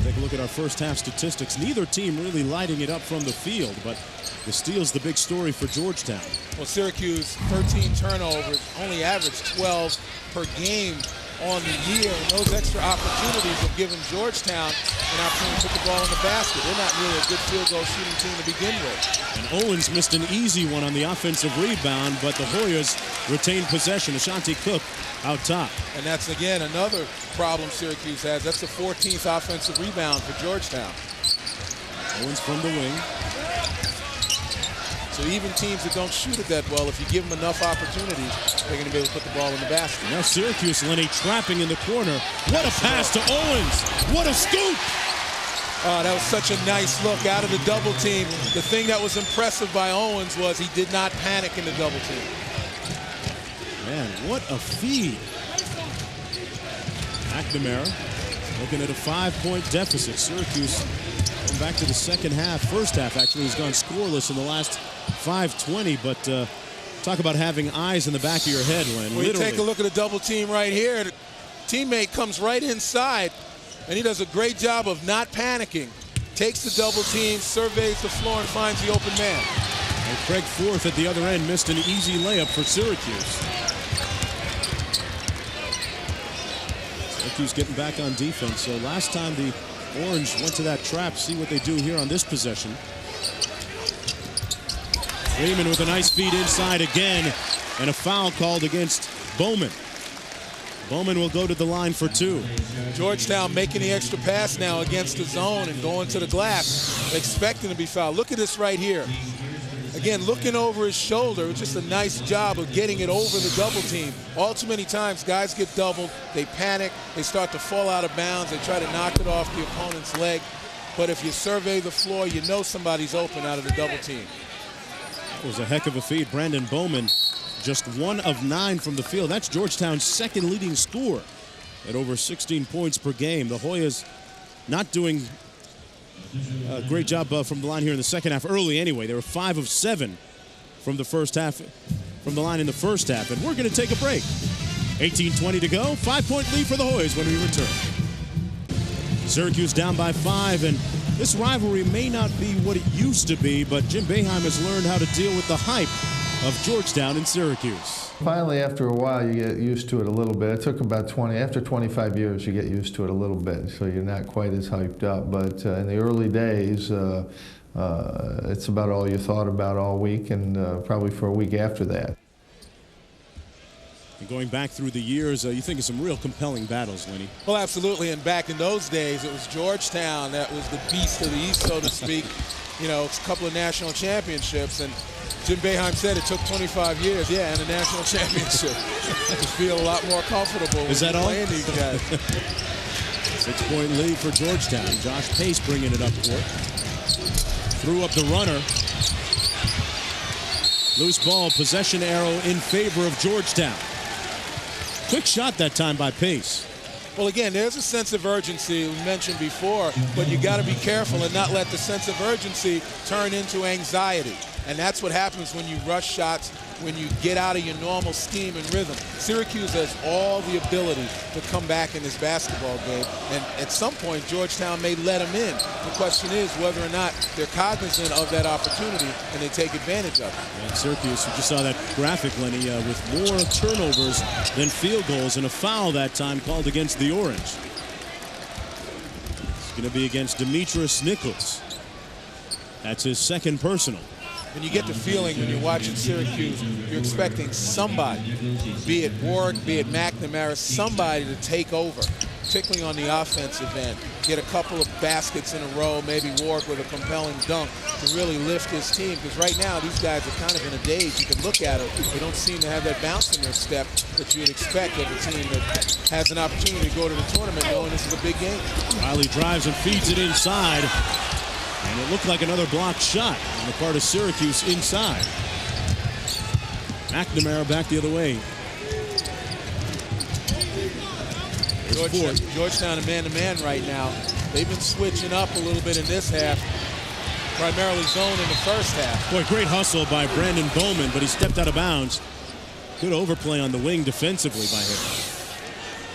Take a look at our first half statistics. Neither team really lighting it up from the field, but the steal's the big story for Georgetown. Well, Syracuse, 13 turnovers, only averaged 12 per game on the year, and those extra opportunities have given Georgetown an opportunity to put the ball in the basket. They're not really a good field goal shooting team to begin with. And Owens missed an easy one on the offensive rebound, but the Hoyas retained possession. Ashanti Cook out top. And that's, again, another problem Syracuse has. That's the 14th offensive rebound for Georgetown. Owens from the wing. So even teams that don't shoot it that well, if you give them enough opportunities, they're going to be able to put the ball in the basket. Now Syracuse, Lenny, trapping in the corner. What a pass to Owens. What a scoop. Oh, that was such a nice look out of the double team. The thing that was impressive by Owens was he did not panic in the double team. Man, what a feed. McNamara looking at a 5-point deficit. Syracuse going back to the second half. First half, actually, has gone scoreless in the last 5:20, but talk about having eyes in the back of your head, Len. Well, you take a look at the double team right here. The teammate comes right inside, and he does a great job of not panicking. Takes the double team, surveys the floor, and finds the open man. And Craig Forth at the other end missed an easy layup for Syracuse. Syracuse getting back on defense. So last time the Orange went to that trap. See what they do here on this possession. Freeman with a nice feed inside again, and a foul called against Bowman. Bowman will go to the line for 2. Georgetown making the extra pass now against the zone and going to the glass, expecting to be fouled. Look at this right here. Again, looking over his shoulder, just a nice job of getting it over the double team. All too many times, guys get doubled, they panic, they start to fall out of bounds, they try to knock it off the opponent's leg. But if you survey the floor, you know somebody's open out of the double team. That was a heck of a feed. Brandon Bowman, just 1 of 9 from the field. That's Georgetown's second leading scorer at over 16 points per game. The Hoyas not doing a great job from the line here in the second half. Early anyway, they were 5 of 7 from the first half, from the line in the first half. And we're going to take a break. 18:20 to go. 5-point lead for the Hoyas when we return. Syracuse down by 5, and this rivalry may not be what it used to be, but Jim Boeheim has learned how to deal with the hype of Georgetown and Syracuse. Finally, after a while, you get used to it a little bit. It took about after 25 years, you get used to it a little bit, so you're not quite as hyped up. But in the early days, it's about all you thought about all week, and probably for a week after that. And going back through the years, you think of some real compelling battles, Lenny. Well, absolutely, and back in those days, it was Georgetown that was the beast of the East, so to speak. You know, it's a couple of national championships, and Jim Boeheim said it took 25 years, yeah, and a national championship to feel a lot more comfortable Is that all? playing these guys. 6-point lead for Georgetown. Josh Pace bringing it up court. Threw up the runner. Loose ball, possession arrow in favor of Georgetown. Quick shot that time by Pace. Well, again, there's a sense of urgency we mentioned before, but you got to be careful and not let the sense of urgency turn into anxiety. And that's what happens when you rush shots, when you get out of your normal scheme and rhythm. Syracuse has all the ability to come back in this basketball game, and at some point, Georgetown may let them in. The question is whether or not they're cognizant of that opportunity and they take advantage of it. And Syracuse, you just saw that graphic, Lenny, with more turnovers than field goals, and a foul that time called against the Orange. It's going to be against Demetrius Nichols. That's his second personal. And you get the feeling when you're watching Syracuse, you're expecting somebody, be it Warwick, be it McNamara, somebody to take over, particularly on the offensive end. Get a couple of baskets in a row, maybe Warwick with a compelling dunk to really lift his team. Because right now, these guys are kind of in a daze. You can look at it. They don't seem to have that bounce in their step that you would expect of a team that has an opportunity to go to the tournament knowing this is a big game. Riley drives and feeds it inside. And it looked like another blocked shot on the part of Syracuse inside. McNamara back the other way. Georgetown a man-to-man right now. They've been switching up a little bit in this half. Primarily zone in the first half. Boy, great hustle by Brandon Bowman, but he stepped out of bounds. Good overplay on the wing defensively by him.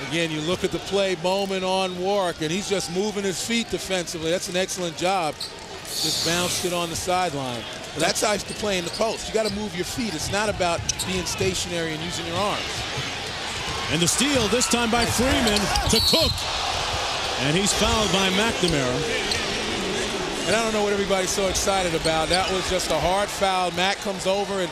Again, you look at the play, Bowman on Warwick, and he's just moving his feet defensively. That's an excellent job. Just bounced it on the sideline. But that's how to play in the post. You got to move your feet. It's not about being stationary and using your arms. And the steal this time by Freeman to Cook. And he's fouled by McNamara. And I don't know what everybody's so excited about. That was just a hard foul. Mac comes over and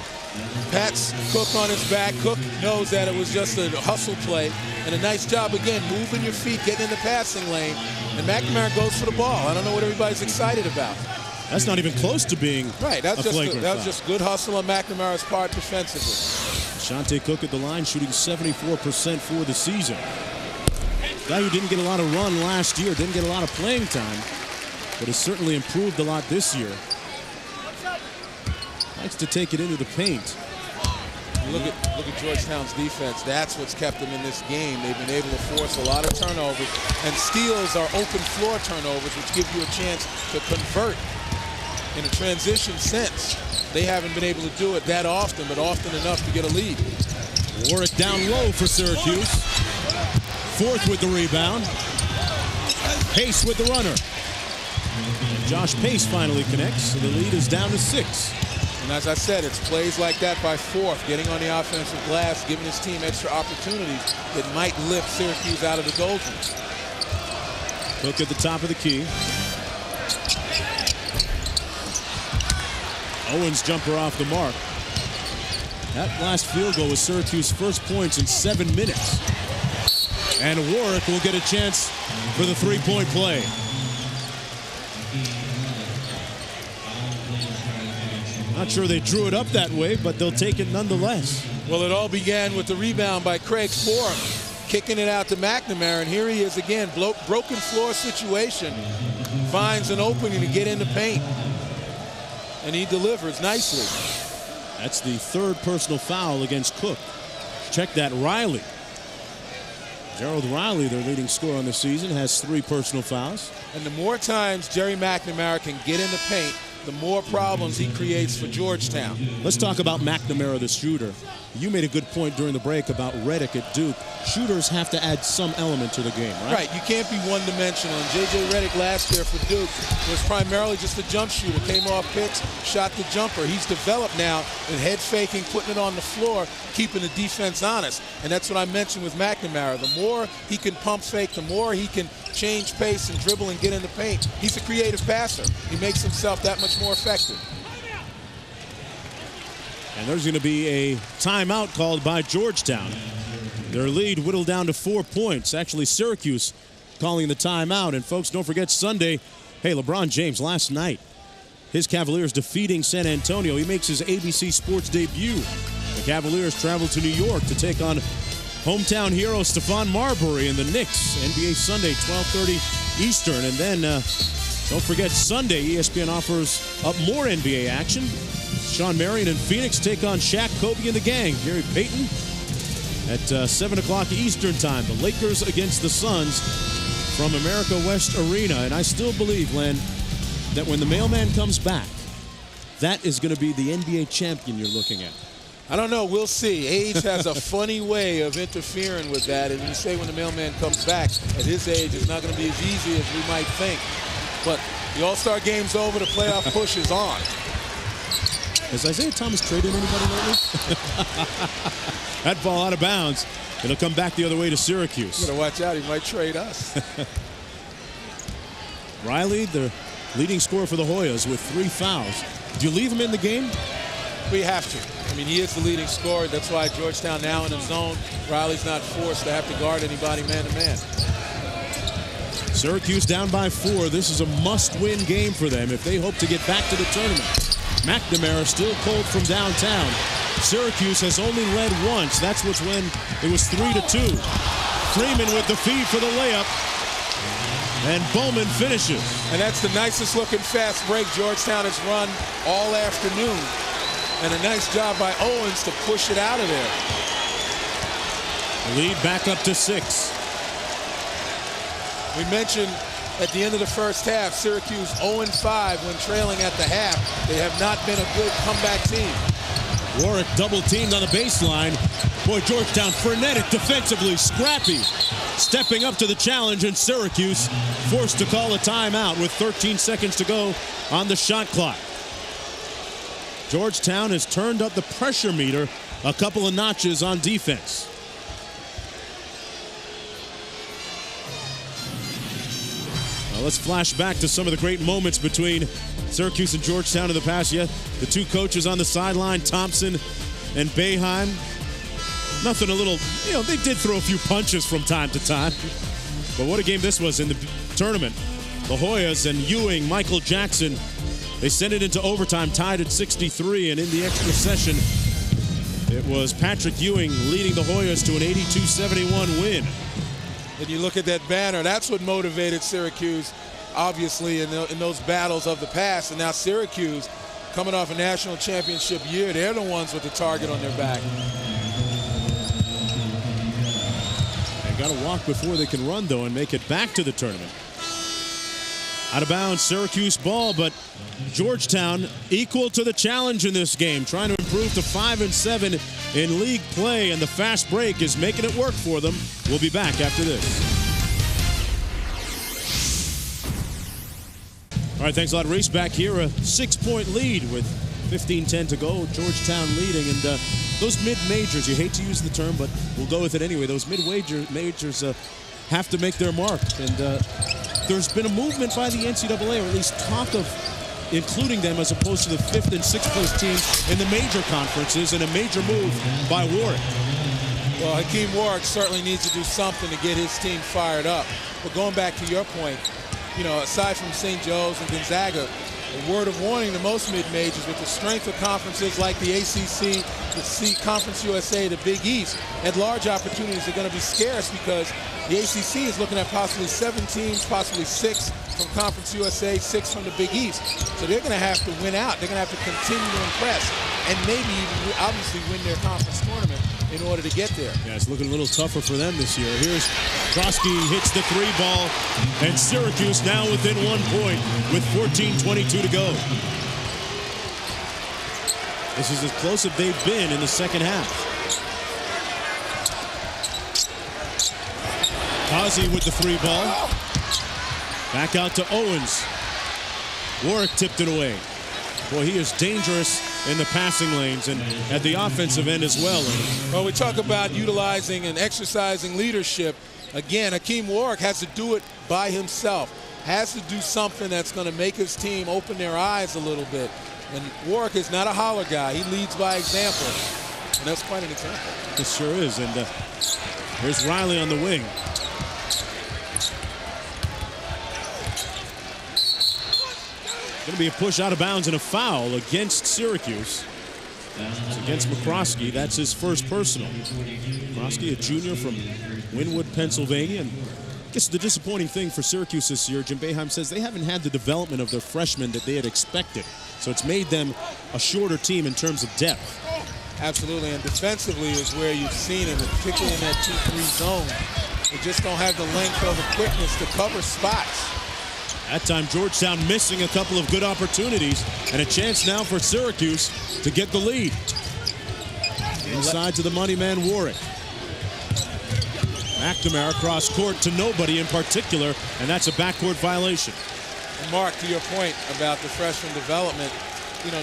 pats Cook on his back. Cook knows that it was just a hustle play. And a nice job, again, moving your feet, getting in the passing lane. And McNamara goes for the ball. I don't know what everybody's excited about. That's not even close to being right. That was just good hustle on McNamara's part defensively. Shante Cook at the line, shooting 74% for the season. Guy who didn't get a lot of run last year, didn't get a lot of playing time, but has certainly improved a lot this year. Likes to take it into the paint. Look at Georgetown's defense. That's what's kept them in this game. They've been able to force a lot of turnovers, and steals are open floor turnovers, which give you a chance to convert in a transition sense. They haven't been able to do it that often, but often enough to get a lead. Warwick down low for Syracuse. Fourth with the rebound. Pace with the runner. And Josh Pace finally connects, so the lead is down to 6. And as I said, it's plays like that by Fourth, getting on the offensive glass, giving his team extra opportunities that might lift Syracuse out of the doldrums. Look at the top of the key. Owens' jumper off the mark. That last field goal was Syracuse's first points in 7 minutes. And Warwick will get a chance for the three-point play. Not sure they drew it up that way, but they'll take it nonetheless. Well, it all began with the rebound by Craig Forbes, kicking it out to McNamara, and here he is again, broken floor situation, finds an opening to get in the paint, and he delivers nicely. That's the third personal foul against Cook. Check that, Riley. Gerald Riley, their leading scorer on the season, has 3 personal fouls. And the more times Jerry McNamara can get in the paint, the more problems he creates for Georgetown. Let's talk about McNamara, the shooter. You made a good point during the break about Reddick at Duke. Shooters have to add some element to the game, right? Right, you can't be one-dimensional. And J.J. Reddick last year for Duke was primarily just a jump shooter. Came off picks, shot the jumper. He's developed now in head faking, putting it on the floor, keeping the defense honest. And that's what I mentioned with McNamara. The more he can pump fake, the more he can change pace and dribble and get in the paint. He's a creative passer. He makes himself that much more effective. And there's going to be a timeout called by Georgetown. Their lead whittled down to 4 points. Actually, Syracuse calling the timeout. And folks, don't forget Sunday. Hey, LeBron James last night, his Cavaliers defeating San Antonio. He makes his ABC Sports debut. The Cavaliers travel to New York to take on hometown hero Stephon Marbury and the Knicks. NBA Sunday, 12:30 Eastern. And then don't forget Sunday, ESPN offers up more NBA action. Sean Marion and Phoenix take on Shaq, Kobe, and the gang. Gary Payton at 7 o'clock Eastern time. The Lakers against the Suns from America West Arena. And I still believe, Len, that when the mailman comes back, that is going to be the NBA champion you're looking at. I don't know. We'll see. Age has a funny way of interfering with that. And you say when the mailman comes back, at his age, it's not going to be as easy as we might think. But the All-Star game's over. The playoff push is on. Has Isaiah Thomas traded anybody lately? That ball out of bounds. It'll come back the other way to Syracuse. You gotta watch out. He might trade us. Riley, the leading scorer for the Hoyas, with 3 fouls. Did you leave him in the game? We have to. I mean, he is the leading scorer. That's why Georgetown now in a zone. Riley's not forced to have to guard anybody man-to-man. Syracuse down by 4. This is a must-win game for them if they hope to get back to the tournament. McNamara still cold from downtown. Syracuse has only led once. That's what's when it was 3-2. Freeman with the feed for the layup. And Bowman finishes. And that's the nicest looking fast break Georgetown has run all afternoon. And a nice job by Owens to push it out of there. Lead back up to 6. We mentioned at the end of the first half, Syracuse 0-5 when trailing at the half. They have not been a good comeback team. Warwick double teamed on the baseline. Boy, Georgetown frenetic defensively, scrappy. stepping up to the challenge, and Syracuse forced to call a timeout with 13 seconds to go on the shot clock. Georgetown has turned up the pressure meter a couple of notches on defense. Now let's flash back to some of the great moments between Syracuse and Georgetown in the past. Yeah, the two coaches on the sideline, Thompson and Boeheim. Nothing a little, they did throw a few punches from time to time. But what a game this was in the tournament. The Hoyas and Ewing, Michael Jackson, they sent it into overtime, tied at 63, and in the extra session, it was Patrick Ewing leading the Hoyas to an 82-71 win. And you look at that banner, that's what motivated Syracuse, obviously, in those battles of the past. And now Syracuse, coming off a national championship year, they're the ones with the target on their back. They got to walk before they can run, though, and make it back to the tournament. Out of bounds, Syracuse ball, but Georgetown equal to the challenge in this game, trying to improve to 5-7 in league play, and the fast break is making it work for them. We'll be back after this. All right, thanks a lot, Reese. Back here, a 6-point lead with 15-10 to go. Georgetown leading, and those mid-majors, you hate to use the term, but we'll go with it anyway. Those mid-majors have to make their mark, and there's been a movement by the NCAA, or at least talk of including them as opposed to the 5th and 6th place teams in the major conferences, and a major move by Warwick. Well, Hakeem Warwick certainly needs to do something to get his team fired up. But going back to your point, aside from St. Joe's and Gonzaga, a word of warning to most mid-majors with the strength of conferences like the ACC, the Conference USA, the Big East, and large opportunities are going to be scarce because the ACC is looking at possibly 7 teams, possibly 6 from Conference USA, 6 from the Big East. So they're going to have to win out. They're going to have to continue to impress and maybe even obviously win their conference tournament in order to get there. Yeah, it's looking a little tougher for them this year. Here's Krosky, hits the 3 ball, and Syracuse now within 1 point with 14:22 to go. This is as close as they've been in the second half. Kazi with the 3 ball. Back out to Owens. Warwick tipped it away. Boy, he is dangerous in the passing lanes and at the offensive end as well. Well, we talk about utilizing and exercising leadership. Again, Hakeem Warwick has to do it by himself. Has to do something that's going to make his team open their eyes a little bit. And Warwick is not a holler guy. He leads by example. And that's quite an example. It sure is. And here's Riley on the wing. Going to be a push out of bounds and a foul against Syracuse. It's against McCroskey. That's his first personal. McCroskey, a junior from Wynwood, Pennsylvania. And I guess the disappointing thing for Syracuse this year, Jim Boeheim says they haven't had the development of their freshmen that they had expected. So it's made them a shorter team in terms of depth. Absolutely, and defensively is where you've seen it, particularly in that 2-3 zone. They just don't have the length or the quickness to cover spots. That time, Georgetown missing a couple of good opportunities, and a chance now for Syracuse to get the lead. Inside to the money man, Warwick. McNamara cross court to nobody in particular, and that's a backcourt violation. Mark, to your point about the freshman development,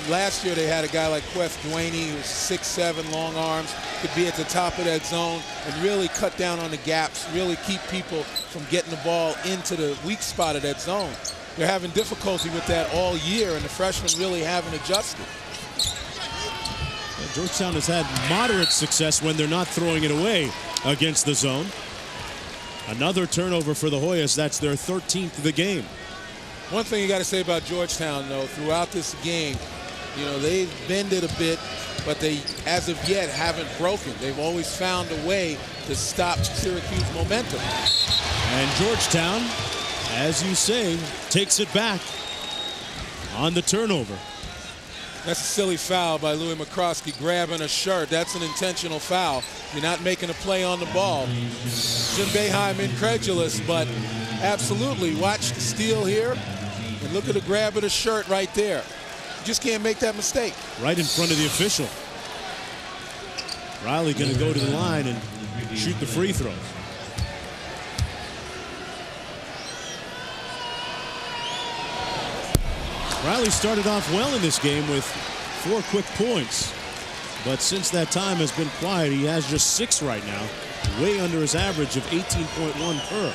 last year they had a guy like Queth Duaney, who was 6'7", long arms, could be at the top of that zone and really cut down on the gaps, really keep people from getting the ball into the weak spot of that zone. They're having difficulty with that all year, and the freshmen really haven't adjusted. Yeah, Georgetown has had moderate success when they're not throwing it away against the zone. Another turnover for the Hoyas. That's their 13th of the game. One thing you got to say about Georgetown, though, throughout this game, they've bended a bit, but they, as of yet, haven't broken. They've always found a way to stop Syracuse momentum. And Georgetown, as you say, takes it back on the turnover. That's a silly foul by Louis McCroskey, grabbing a shirt. That's an intentional foul. You're not making a play on the ball. Jim Boeheim incredulous, but absolutely. Watch the steal here, and look at the grab of the shirt right there. You just can't make that mistake. Right in front of the official. Riley going to go to the line and shoot the free throw. Riley started off well in this game with 4 quick points. But since that time has been quiet, he has just 6 right now. Way under his average of 18.1 per.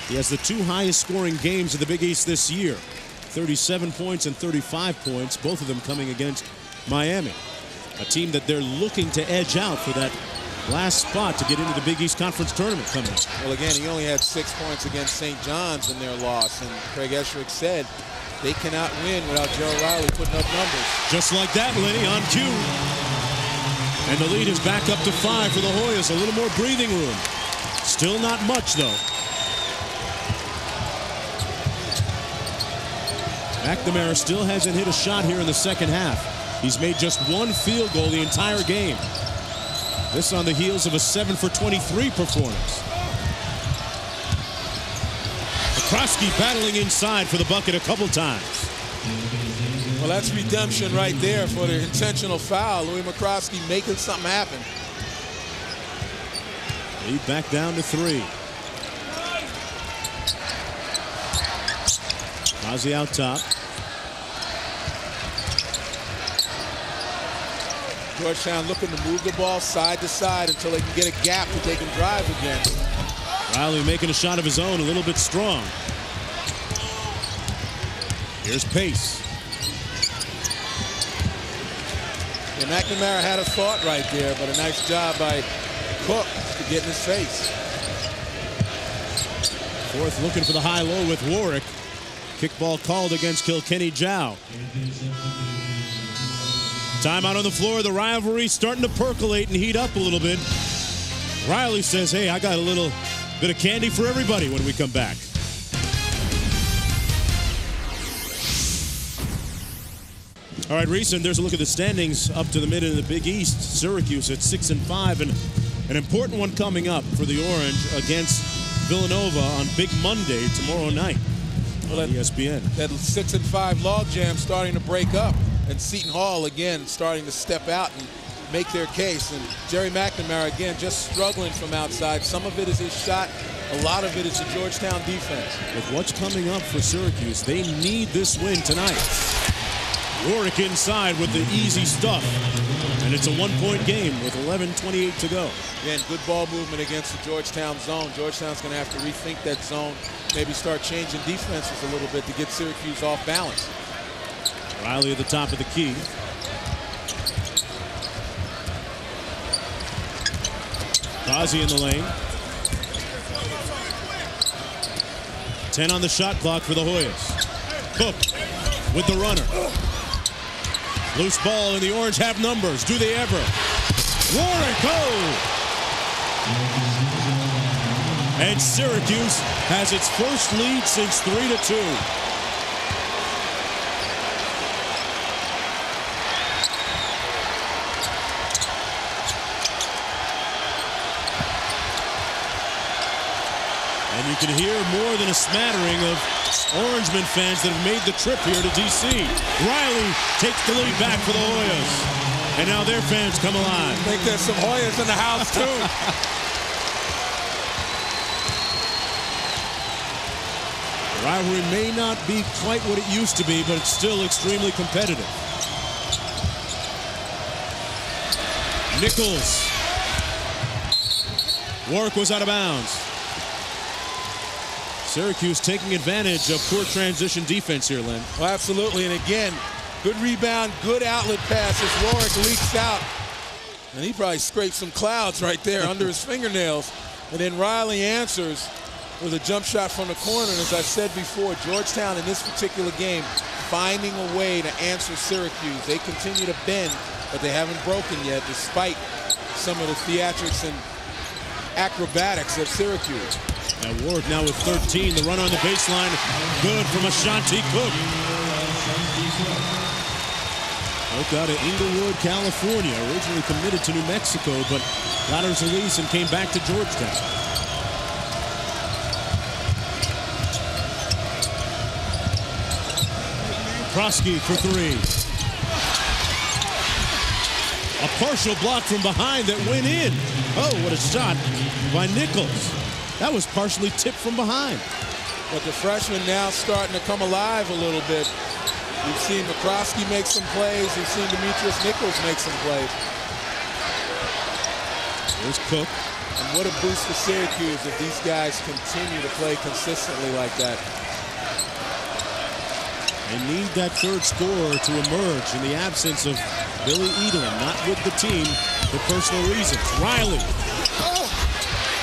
He has the 2 highest scoring games of the Big East this year. 37 points and 35 points, both of them coming against Miami. A team that they're looking to edge out for that last spot to get into the Big East Conference Tournament coming up. Well, again, he only had 6 points against St. John's in their loss, and Craig Esherick said they cannot win without Joe Riley putting up numbers. Just like that, Lenny, on cue. And the lead is back up to 5 for the Hoyas. A little more breathing room. Still not much, though. McNamara still hasn't hit a shot here in the second half. He's made just 1 field goal the entire game. This on the heels of a 7 for 23 performance. McCroskey battling inside for the bucket a couple times. Well, that's redemption right there for the intentional foul. Louis McCroskey making something happen. Lead back down to 3. Ozzy out top. Georgetown looking to move the ball side to side until they can get a gap that they can drive again. Riley making a shot of his own, a little bit strong. Here's Pace. Yeah, McNamara had a thought right there, but a nice job by Cook to get in his face. Fourth looking for the high-low with Warwick. Kickball called against Kilkenny Jow. Timeout on the floor. The rivalry starting to percolate and heat up a little bit. Riley says, hey, I got a little bit of candy for everybody when we come back. All right, Reese, there's a look at the standings up to the mid of the Big East. Syracuse at 6-5, and an important one coming up for the Orange against Villanova on Big Monday tomorrow night on ESPN. That 6-5 logjam starting to break up, and Seton Hall again starting to step out and make their case. And Jerry McNamara again just struggling from outside. Some of it is his shot. A lot of it is the Georgetown defense. With what's coming up for Syracuse, they need this win tonight. Warwick inside with the easy stuff. And it's a 1-point game with 11:28 to go. Again, good ball movement against the Georgetown zone. Georgetown's going to have to rethink that zone, maybe start changing defenses a little bit to get Syracuse off balance. Riley at the top of the key. Kazi in the lane. 10 on the shot clock for the Hoyas. Cook with the runner. Loose ball, and the Orange have numbers. Do they ever? Warwick, and Syracuse has its first lead since 3-2. And you can hear more than a smattering of Orangemen fans that have made the trip here to D.C. Riley takes the lead back for the Hoyas. And now their fans come alive. I think there's some Hoyas in the house, too. The rivalry may not be quite what it used to be, but it's still extremely competitive. Nichols. Warwick was out of bounds. Syracuse taking advantage of poor transition defense here, Len. Well, absolutely, and again, good rebound, good outlet pass as Warwick leaks out. And he probably scraped some clouds right there under his fingernails. And then Riley answers with a jump shot from the corner. And as I said before, Georgetown in this particular game finding a way to answer Syracuse. They continue to bend, but they haven't broken yet, despite some of the theatrics and acrobatics of Syracuse. Now Warwick now with 13. The run on the baseline, good from Ashanti Cook. Cook out of Inglewood, California. Originally committed to New Mexico, but got his release and came back to Georgetown. Krosky for 3. A partial block from behind that went in. Oh, what a shot by Nichols. That was partially tipped from behind. But the freshman now starting to come alive a little bit. We've seen McCroskey make some plays. We've seen Demetrius Nichols make some plays. Here's Cook. And what a boost for Syracuse if these guys continue to play consistently like that. They need that third scorer to emerge in the absence of Billy Edelin, not with the team for personal reasons. Riley.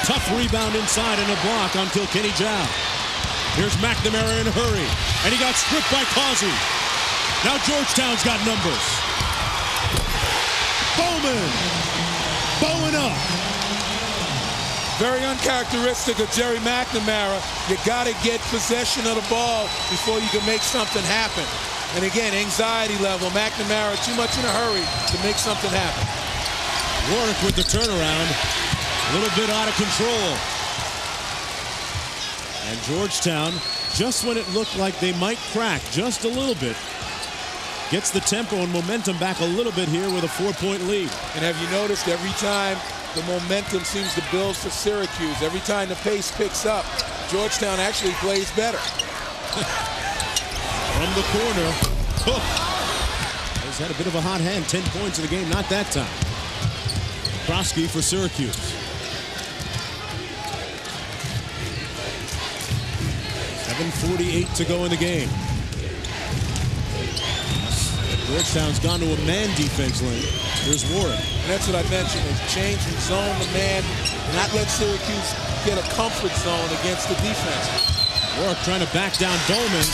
Tough rebound inside and a block on Kilkenny Jow. Here's McNamara in a hurry. And he got stripped by Causey. Now Georgetown's got numbers. Bowman up. Very uncharacteristic of Jerry McNamara. You got to get possession of the ball before you can make something happen. And again, anxiety level. McNamara too much in a hurry to make something happen. Warwick with the turnaround. A little bit out of control. And Georgetown, just when it looked like they might crack just a little bit, gets the tempo and momentum back a little bit here with a 4-point lead. And have you noticed every time the momentum seems to build for Syracuse, every time the pace picks up, Georgetown actually plays better. From the corner, Cook has had a bit of a hot hand. 10 points in the game, not that time. Krosky for Syracuse. 7:48 to go in the game. Georgetown's gone to a man defense lane. Here's Warwick. And that's what I mentioned, is change from zone to man, not let Syracuse get a comfort zone against the defense. Warwick trying to back down Bowman.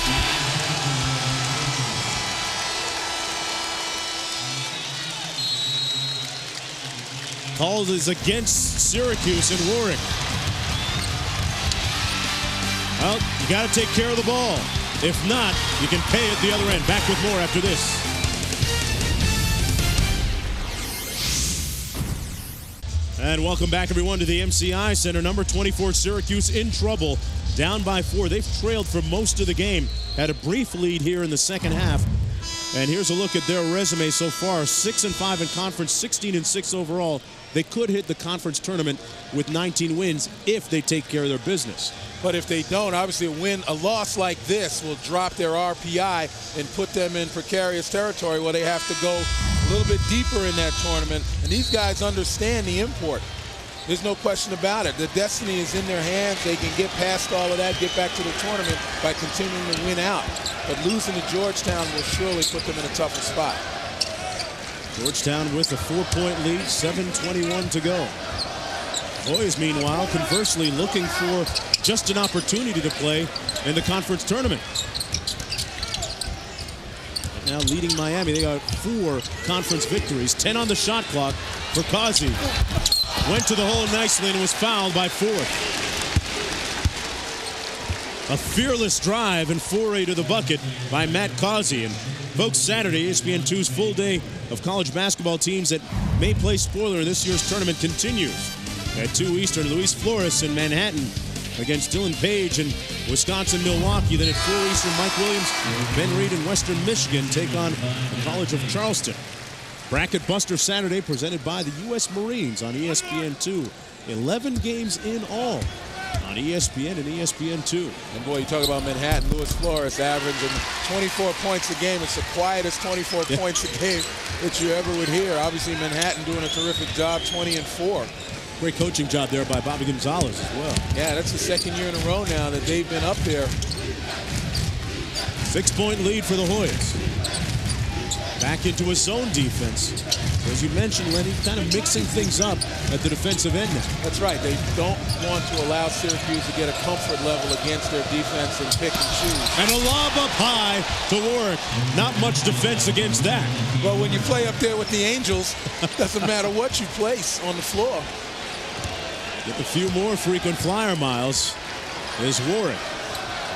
Call is against Syracuse and Warwick. Well, you got to take care of the ball. If not, you can pay at the other end. Back with more after this. And welcome back, everyone, to the MCI Center. Number 24, Syracuse in trouble, down by 4. They've trailed for most of the game. Had a brief lead here in the second half. And here's a look at their resume so far. 6-5 in conference, 16-6 overall. They could hit the conference tournament with 19 wins if they take care of their business. But if they don't, obviously a loss like this will drop their RPI and put them in precarious territory where they have to go a little bit deeper in that tournament. And these guys understand the import. There's no question about it. The destiny is in their hands. They can get past all of that, get back to the tournament by continuing to win out. But losing to Georgetown will surely put them in a tougher spot. Georgetown with a 4-point lead, 7:21 to go. Boys, meanwhile, conversely, looking for just an opportunity to play in the conference tournament. Right now leading Miami, they got 4 conference victories, 10 on the shot clock for Causey. Went to the hole nicely and was fouled by Ford. A fearless drive and foray to the bucket by Matt Causey. And folks, Saturday, ESPN2's full day of college basketball teams that may play spoiler in this year's tournament continues. At 2 Eastern, Luis Flores in Manhattan against Dylan Page in Wisconsin, Milwaukee. Then at 4 Eastern, Mike Williams, Ben Reed in Western Michigan take on the College of Charleston. Bracket Buster Saturday presented by the U.S. Marines on ESPN2. 11 games in all on ESPN and ESPN2. And boy, you talk about Manhattan, Luis Flores averaging 24 points a game. It's the quietest 24 points a game that you ever would hear. Obviously, Manhattan doing a terrific job, 20-4. Great coaching job there by Bobby Gonzalez as well. Yeah, that's the second year in a row now that they've been up there. 6-point lead for the Hoyas. Back into a zone defense. As you mentioned, Lenny, kind of mixing things up at the defensive end now. That's right. They don't want to allow Syracuse to get a comfort level against their defense and pick and choose. And a lob up high to Warwick. Not much defense against that. Well, when you play up there with the Angels, doesn't matter what you place on the floor. With a few more frequent flyer miles is Warwick.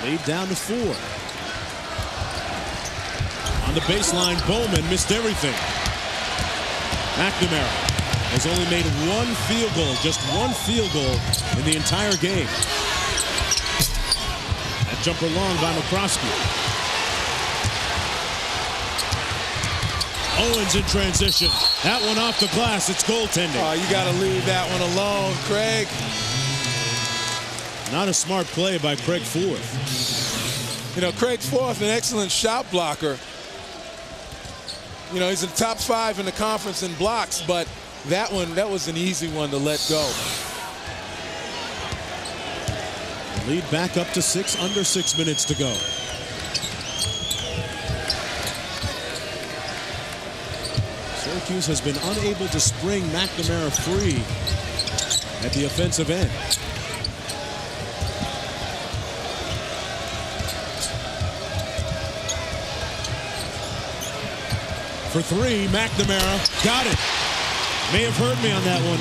Lead down to 4. On the baseline, Bowman missed everything. McNamara has only made 1 field goal, just 1 field goal in the entire game. That jumper long by McCroskey. Owens in transition. That one off the glass. It's goaltending. Oh, you got to leave that one alone, Craig. Not a smart play by Craig Forth. You know, Craig Forth, an excellent shot blocker. You know, he's in the top 5 in the conference in blocks, but that was an easy one to let go. Lead back up to 6, under 6 minutes to go. Syracuse has been unable to spring McNamara free at the offensive end. For 3, McNamara got it. May have hurt me on that one.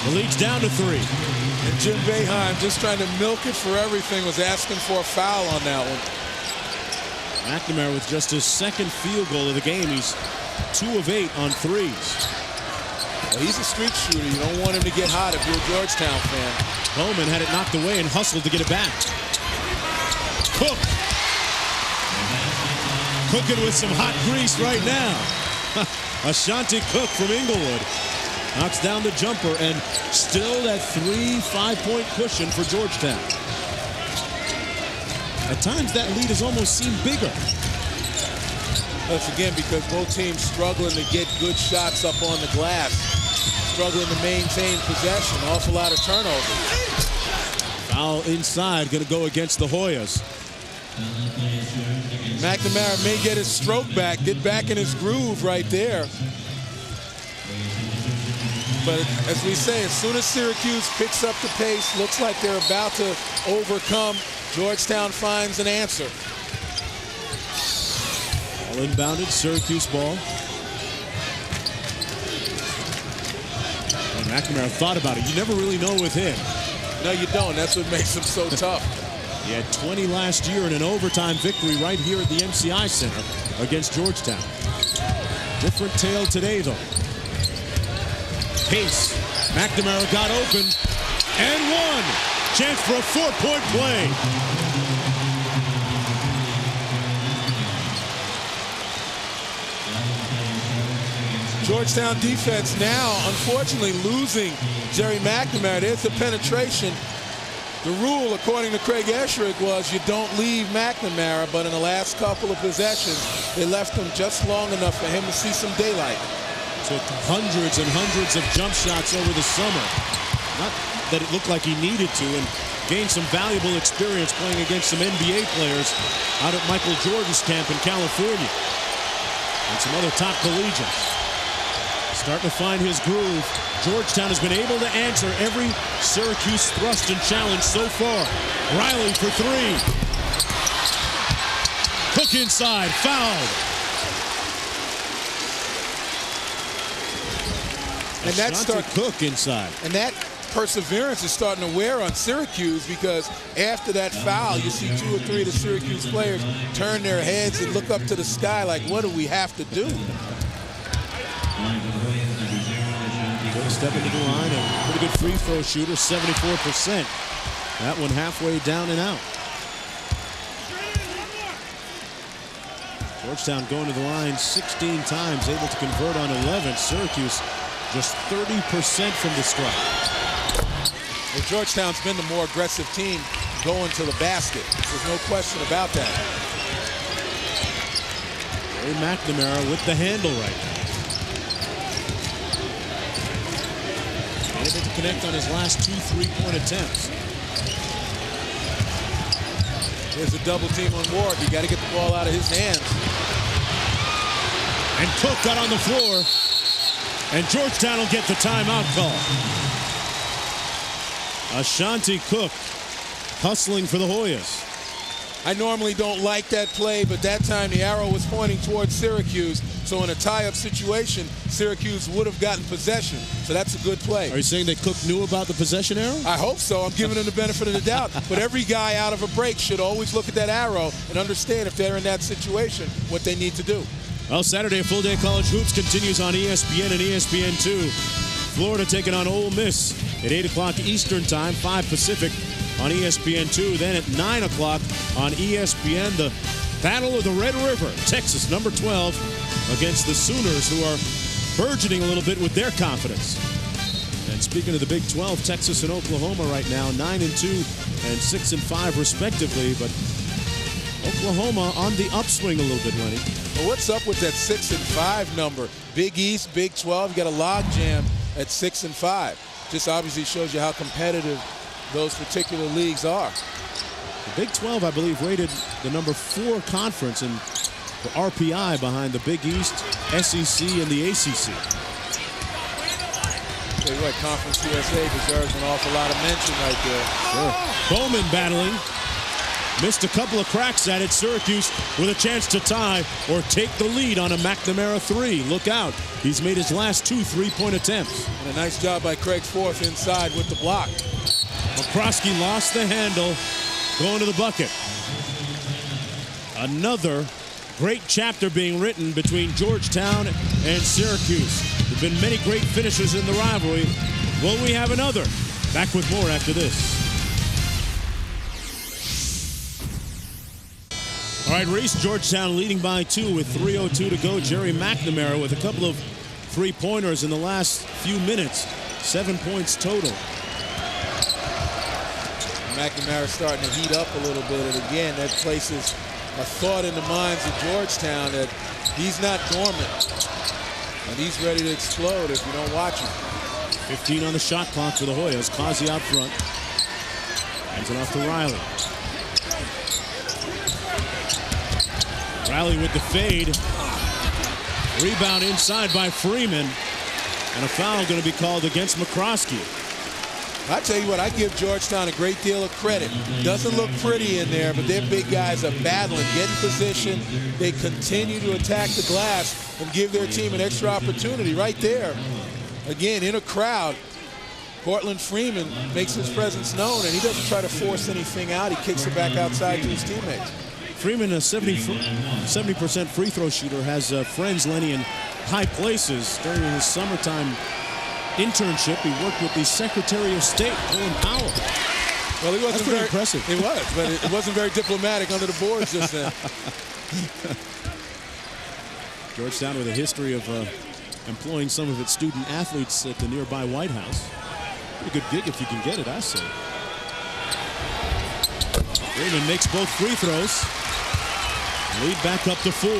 The lead's down to 3. And Jim Boeheim, just trying to milk it for everything, was asking for a foul on that one. McNamara with just his 2nd field goal of the game. He's 2 of 8 on 3s. Well, he's a street shooter. You don't want him to get hot if you're a Georgetown fan. Bowman had it knocked away and hustled to get it back. Cook. Cooking with some hot grease right now. Ashanti Cook from Inglewood knocks down the jumper, and still that 3 5-point cushion for Georgetown. At times that lead has almost seemed bigger. That's again because both teams struggling to get good shots up on the glass, struggling to maintain possession, awful lot of turnovers. Foul inside, going to go against the Hoyas. McNamara may get his stroke back, get back in his groove right there. But as we say, as soon as Syracuse picks up the pace, looks like they're about to overcome, Georgetown finds an answer. All inbounded, Syracuse ball. And McNamara thought about it. You never really know with him. No, you don't. That's what makes him so tough. He had 20 last year in an overtime victory right here at the MCI Center against Georgetown. Different tale today, though. Pace. McNamara got open and won. Chance for a 4-point play. Georgetown defense now, unfortunately, losing Jerry McNamara. There's the penetration. The rule, according to Craig Esherick, was you don't leave McNamara, but in the last couple of possessions, they left him just long enough for him to see some daylight. Took hundreds and hundreds of jump shots over the summer. Not that it looked like he needed to, and gained some valuable experience playing against some NBA players out at Michael Jordan's camp in California. And some other top collegians. Starting to find his groove. Georgetown has been able to answer every Syracuse thrust and challenge so far. Riley for 3. Cook inside, fouled. And that's Cook inside. And that perseverance is starting to wear on Syracuse, because after that foul, you see 2 or 3 of the Syracuse players turn their heads and look up to the sky like, what do we have to do? Step into the line, a pretty good free throw shooter, 74%. That one halfway down and out. Georgetown going to the line 16 times, able to convert on 11. Syracuse just 30% from the stripe. Well, Georgetown's been the more aggressive team going to the basket. There's no question about that. Jerry McNamara with the handle right now. Able to connect on his last 2 3-point attempts. There's a double team on Ward. You got to get the ball out of his hands. And Cook got on the floor. And Georgetown will get the timeout call. Ashanti Cook hustling for the Hoyas. I normally don't like that play, but that time the arrow was pointing towards Syracuse. So in a tie-up situation, Syracuse would have gotten possession. So that's a good play. Are you saying that Cook knew about the possession arrow? I hope so. I'm giving him the benefit of the doubt. But every guy out of a break should always look at that arrow and understand, if they're in that situation, what they need to do. Well, Saturday, a full day of college hoops continues on ESPN and ESPN2. Florida taking on Ole Miss at 8 o'clock Eastern Time, 5 Pacific on ESPN2. Then at 9 o'clock on ESPN, the Battle of the Red River. Texas, number 12, against the Sooners, who are burgeoning a little bit with their confidence. And speaking of the Big 12, Texas and Oklahoma right now, 9-2 and 6-5 respectively. But Oklahoma on the upswing a little bit, Lenny. Well, what's up with that 6-5 number? Big East, Big 12, you got a log jam at 6-5. Just obviously shows you how competitive those particular leagues are. The Big 12, I believe, rated the number 4 conference in the RPI behind the Big East, SEC, and the ACC. Tell you what, Conference USA deserves an awful lot of mention right there. Sure. Bowman battling. Missed a couple of cracks at it. Syracuse with a chance to tie or take the lead on a McNamara 3. Look out. He's made his last 2 3-point attempts. And a nice job by Craig Forth inside with the block. McCroskey lost the handle, going to the bucket. Another great chapter being written between Georgetown and Syracuse. There have been many great finishes in the rivalry. Will we have another? Back with more after this. All right, Reese, Georgetown leading by 2 with 3:02 to go. Jerry McNamara with a couple of three-pointers in the last few minutes. 7 points total. McNamara starting to heat up a little bit, and again, that places a thought in the minds of Georgetown that he's not dormant, and he's ready to explode if you don't watch him. 15 on the shot clock for the Hoyas. Causey out front. Hands it off to Riley. Riley with the fade. Rebound inside by Freeman. And a foul going to be called against McCroskey. I tell you what, I give Georgetown a great deal of credit. Doesn't look pretty in there, but their big guys are battling, getting position. They continue to attack the glass and give their team an extra opportunity right there. Again, in a crowd, Cortland Freeman makes his presence known, and he doesn't try to force anything out. He kicks it back outside to his teammates. Freeman, a 70% free throw shooter, has friends, Lenny, in high places. During his summertime internship, he worked with the Secretary of State, Colin Powell. Well, he wasn't very impressive. It was, but it wasn't very diplomatic under the boards just then. Georgetown with a history of employing some of its student athletes at the nearby White House. Pretty good gig if you can get it, I say. Freeman makes both free throws. Lead back up to 4.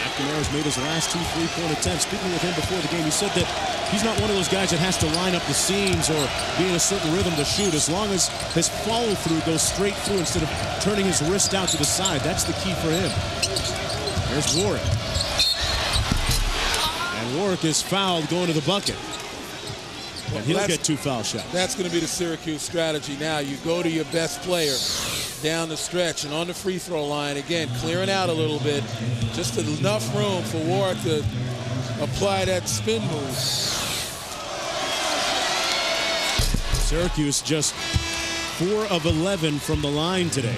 McNamara's made his last 2 3-point attempts. Speaking with him before the game, he said that he's not one of those guys that has to line up the seams or be in a certain rhythm to shoot. As long as his follow-through goes straight through instead of turning his wrist out to the side, that's the key for him. There's Warwick. And Warwick is fouled going to the bucket. And he'll get 2 foul shots. That's going to be the Syracuse strategy now. You go to your best player down the stretch and on the free throw line. Again, clearing out a little bit. Just enough room for Warwick to apply that spin move. Syracuse just 4 of 11 from the line today.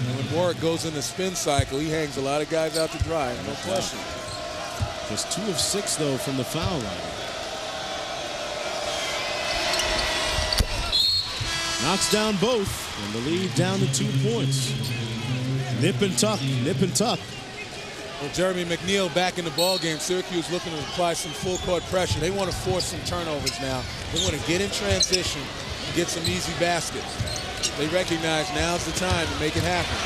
And when Warwick goes in the spin cycle, he hangs a lot of guys out to dry, no question. Just 2 of 6, though, from the foul line. Knocks down both, and the lead down to 2 points. Nip and tuck, nip and tuck. Well, Jeremy McNeil back in the ballgame. Syracuse looking to apply some full court pressure. They want to force some turnovers now. They want to get in transition and get some easy baskets. They recognize now's the time to make it happen.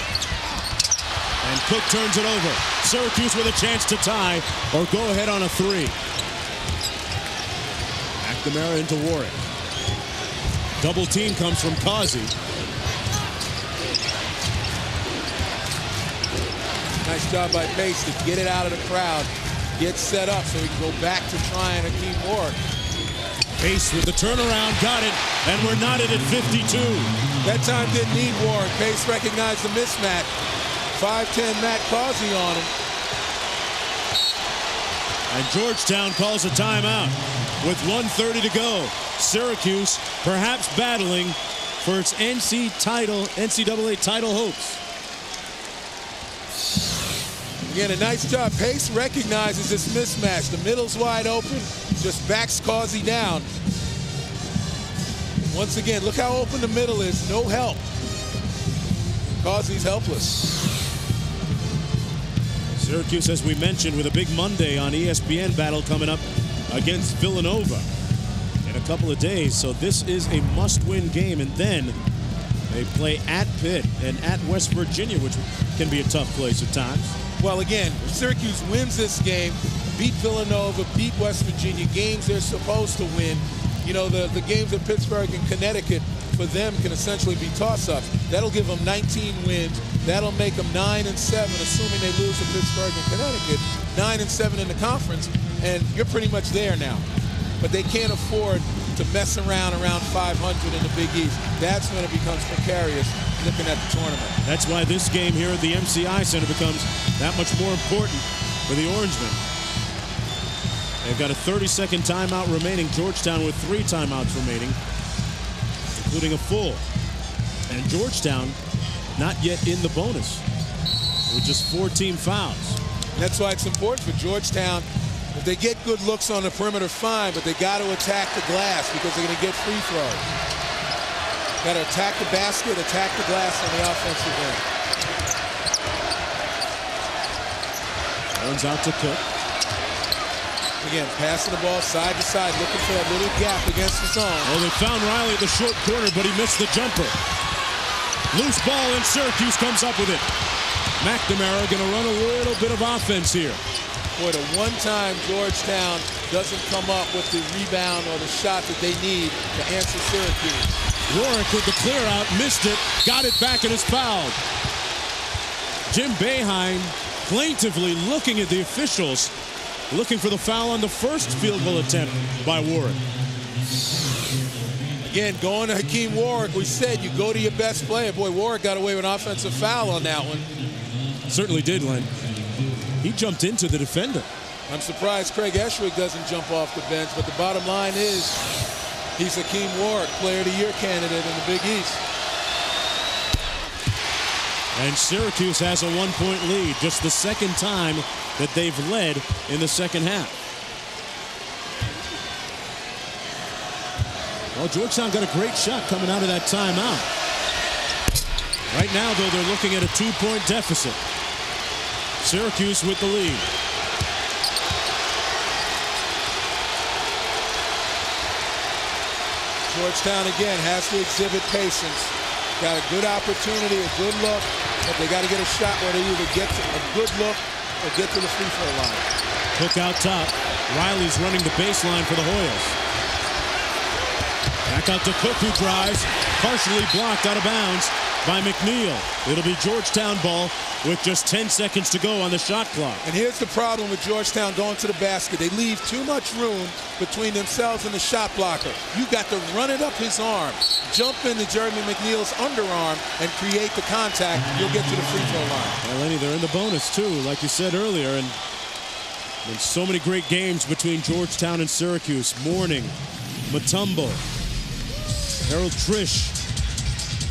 And Cook turns it over. Syracuse with a chance to tie or go ahead on a 3. McNamara into Warwick. Double team comes from Causey. Nice job by Pace to get it out of the crowd, get set up so he can go back to trying to keep Warwick. Pace with the turnaround, got it, and we're knotted at 52. That time didn't need Warwick. Pace recognized the mismatch. 5'10" Matt Causey on him. And Georgetown calls a timeout with 1:30 to go. Syracuse perhaps battling for its NCAA title hopes. Again, a nice job. Pace recognizes this mismatch. The middle's wide open, just backs Causey down. Once again, look how open the middle is. No help. Causey's helpless. Syracuse, as we mentioned, with a big Monday on ESPN battle coming up against Villanova in a couple of days. So this is a must-win game. And then they play at Pitt and at West Virginia, which can be a tough place at times. Well, again, if Syracuse wins this game, beat Villanova, beat West Virginia, games they're supposed to win. You know, the games at Pittsburgh and Connecticut, for them, can essentially be toss-ups. That'll give them 19 wins. That'll make them 9-7, assuming they lose to Pittsburgh and Connecticut. 9-7 in the conference, and you're pretty much there now. But they can't afford to mess around 500 in the Big East. That's when it becomes precarious looking at the tournament. That's why this game here at the MCI Center becomes that much more important for the Orangemen. They've got a 30-second timeout remaining. Georgetown with 3 timeouts remaining, including a full. And Georgetown not yet in the bonus with just 4 team fouls. And that's why it's important for Georgetown. If they get good looks on the perimeter, fine, but they got to attack the glass because they're going to get free throws. Got to attack the basket, attack the glass on the offensive end. Runs out to Cook. Again, passing the ball side to side, looking for that little gap against the zone. Oh, they found Riley at the short corner, but he missed the jumper. Loose ball, and Syracuse comes up with it. McNamara going to run a little bit of offense here. Boy, the one time Georgetown doesn't come up with the rebound or the shot that they need to answer Syracuse. Warwick with the clear out, missed it, got it back, and is fouled. Jim Boeheim plaintively looking at the officials, looking for the foul on the first field goal attempt by Warwick. Again, going to Hakeem Warwick, we said you go to your best player. Boy, Warwick got away with an offensive foul on that one. Certainly did, Len. He jumped into the defender. I'm surprised Craig Eshwick doesn't jump off the bench, but the bottom line is he's Hakeem Warwick, Player of the Year candidate in the Big East. And Syracuse has a 1-point lead, just the second time that they've led in the second half. Well, Georgetown got a great shot coming out of that timeout. Right now, though, they're looking at a 2-point deficit. Syracuse with the lead. Georgetown again has to exhibit patience. Got a good opportunity, a good look, but they got to get a shot where they either get to a good look or get to the free throw line. Cook out top. Riley's running the baseline for the Hoyles. Back out to Cook, who drives, partially blocked out of bounds by McNeil. It'll be Georgetown ball with just 10 seconds to go on the shot clock. And here's the problem with Georgetown going to the basket. They leave too much room between themselves and the shot blocker. You got to run it up his arm, jump into Jeremy McNeil's underarm, and create the contact. You'll get to the free throw line. Well, Lenny, they're in the bonus, too, like you said earlier. And so many great games between Georgetown and Syracuse. Mourning, Mutombo, Harold Trish.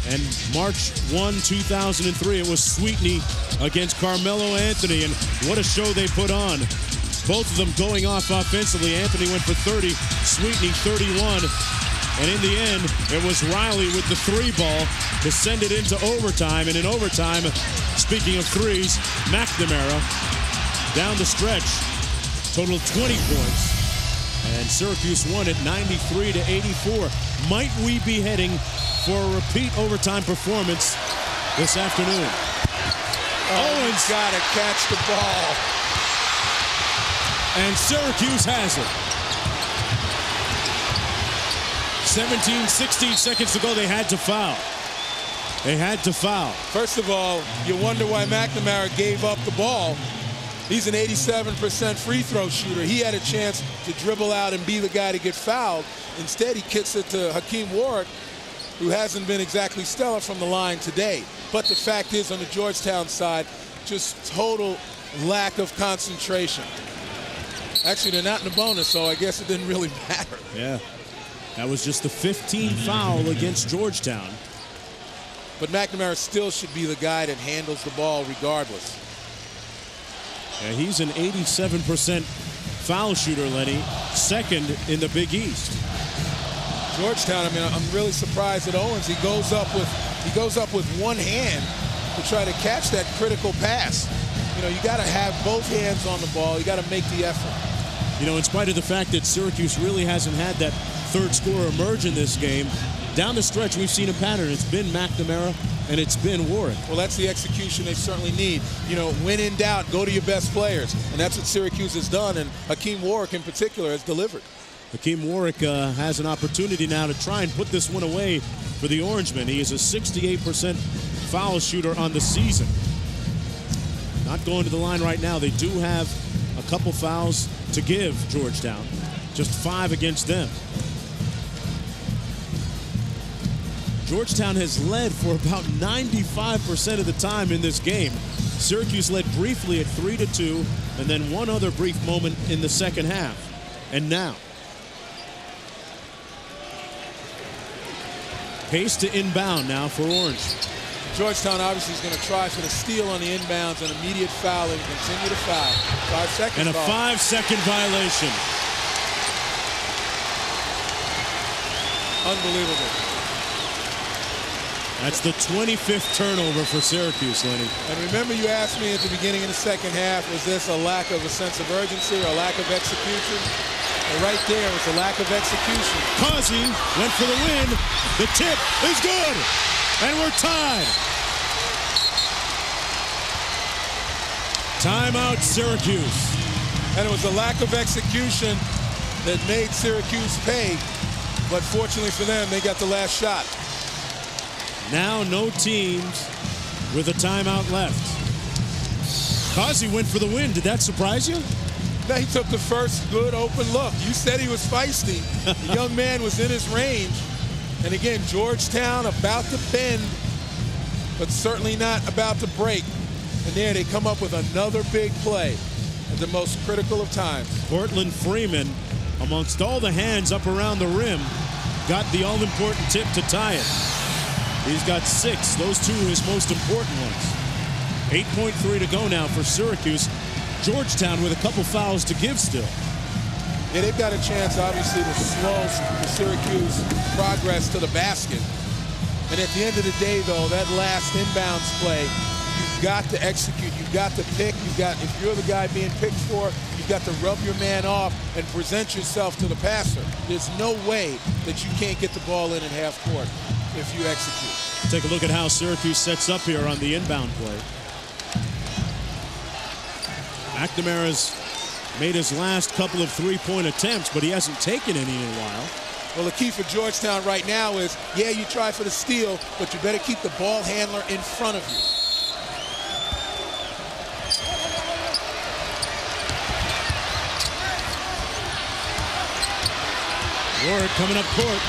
And March 1, 2003, it was Sweetney against Carmelo Anthony, and what a show they put on. Both of them going off offensively. Anthony went for 30, Sweetney 31. And in the end, it was Riley with the 3-ball to send it into overtime. And in overtime, speaking of threes, McNamara down the stretch, total 20 points. And Syracuse won it 93-84. Might we be heading for a repeat overtime performance this afternoon? Owens got to catch the ball. And Syracuse has it. 16 seconds to go. They had to foul. They had to foul. First of all, you wonder why McNamara gave up the ball. He's an 87% free throw shooter. He had a chance to dribble out and be the guy to get fouled. Instead, he kicks it to Hakeem Warwick, who hasn't been exactly stellar from the line today. But the fact is, on the Georgetown side, just total lack of concentration. Actually, they're not in the bonus, so I guess it didn't really matter. Yeah, that was just the 15th foul against Georgetown. But McNamara still should be the guy that handles the ball regardless. Yeah, he's an 87% foul shooter, Lenny, second in the Big East. Georgetown, I mean, I'm really surprised at Owens. He goes up with one hand to try to catch that critical pass. You know, you got to have both hands on the ball. You got to make the effort. You know, in spite of the fact that Syracuse really hasn't had that third scorer emerge in this game, down the stretch we've seen a pattern. It's been McNamara and it's been Warwick. Well, that's the execution they certainly need. You know, when in doubt, go to your best players. And that's what Syracuse has done, and Hakeem Warwick in particular has delivered. Hakeem Warwick has an opportunity now to try and put this one away for the Orangemen. He is a 68% foul shooter on the season. Not going to the line right now. They do have a couple fouls to give Georgetown. Just 5 against them. Georgetown has led for about 95% of the time in this game. Syracuse led briefly at 3-2, and then one other brief moment in the second half. And now, pace to inbound now for Orange. Georgetown obviously is going to try for the steal on the inbounds, an immediate foul, and continue to foul. 5 seconds. And a foul. 5-second violation. Unbelievable. That's the 25th turnover for Syracuse, Lenny. And remember, you asked me at the beginning of the second half, was this a lack of a sense of urgency or a lack of execution? And right there was a lack of execution. Causey went for the win. The tip is good. And we're tied. Timeout, Syracuse. And it was a lack of execution that made Syracuse pay. But fortunately for them, they got the last shot. Now no teams with a timeout left. Causey went for the win. Did that surprise you? Now he took the first good open look. You said he was feisty. The young man was in his range. And again, Georgetown about to bend, but certainly not about to break. And there they come up with another big play at the most critical of times. Portland Freeman, amongst all the hands up around the rim, got the all-important tip to tie it. He's got 6. Those 2 his most important ones. 8.3 to go now for Syracuse. Georgetown with a couple fouls to give still. Yeah, they've got a chance, obviously, to slow the Syracuse progress to the basket. And at the end of the day, though, that last inbounds play, you've got to execute. You've got to pick. If you're the guy being picked for, you've got to rub your man off and present yourself to the passer. There's no way that you can't get the ball in half court if you execute. Take a look at how Syracuse sets up here on the inbound play. McNamara's made his last couple of three-point attempts, but he hasn't taken any in a while. Well, the key for Georgetown right now is, yeah, you try for the steal, but you better keep the ball handler in front of you. Warwick coming up court.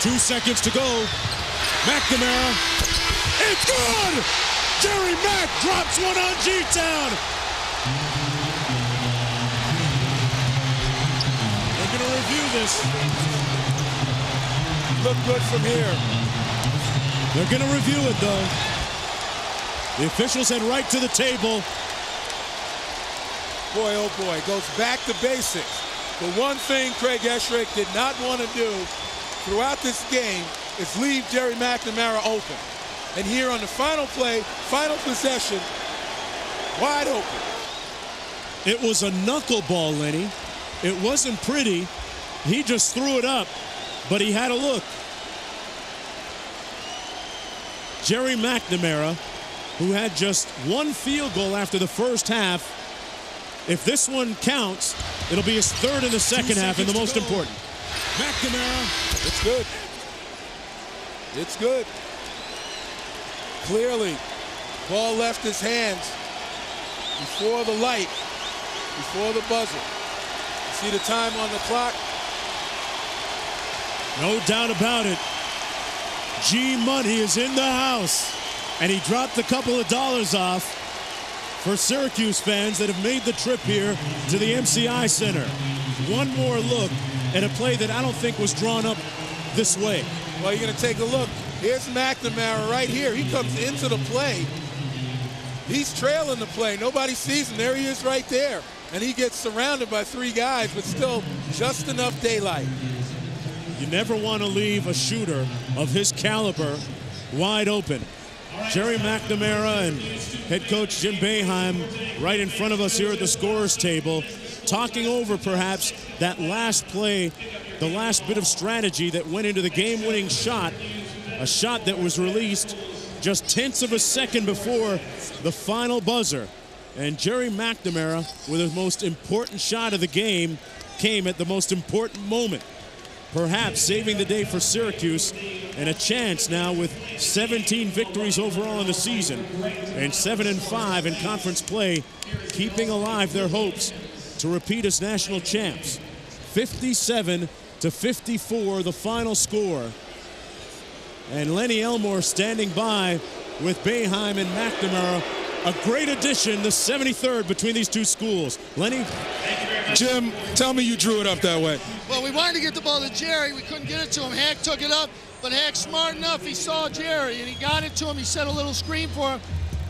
2 seconds to go. McNamara. It's good! Jerry Mack drops one on G-Town. They're going to review this. Look good from here. They're going to review it, though. The officials head right to the table. Boy, oh boy, goes back to basics. The one thing Craig Esherick did not want to do throughout this game is leave Jerry McNamara open. And here on the final play, final possession, wide open. It was a knuckleball, Lenny. It wasn't pretty. He just threw it up, but he had a look. Jerry McNamara, who had just 1 field goal after the first half. If this one counts, it'll be his 3rd in the second half and the most important. McNamara. It's good. It's good. Clearly, ball left his hands before the light, before the buzzer. See the time on the clock? No doubt about it. G Money is in the house, and he dropped a couple of dollars off for Syracuse fans that have made the trip here to the MCI Center. One more look at a play that I don't think was drawn up this way. Well, you're going to take a look. Here's McNamara right here. He comes into the play. He's trailing the play. Nobody sees him. There he is right there. And he gets surrounded by 3 guys, but still just enough daylight. You never want to leave a shooter of his caliber wide open. Jerry McNamara and head coach Jim Boeheim right in front of us here at the scorers table, talking over perhaps that last play, the last bit of strategy that went into the game-winning shot, a shot that was released just tenths of a second before the final buzzer. And Jerry McNamara, with his most important shot of the game, came at the most important moment, perhaps saving the day for Syracuse, and a chance now with 17 victories overall in the season and 7-5 in conference play, keeping alive their hopes to repeat as national champs. 57-54, the final score. And Lenny Elmore standing by with Boeheim and McNamara. A great addition, the 73rd between these two schools. Lenny? Jim, tell me you drew it up that way. Well, we wanted to get the ball to Jerry. We couldn't get it to him. Hack took it up, but Hack's smart enough. He saw Jerry, and he got it to him. He set a little screen for him.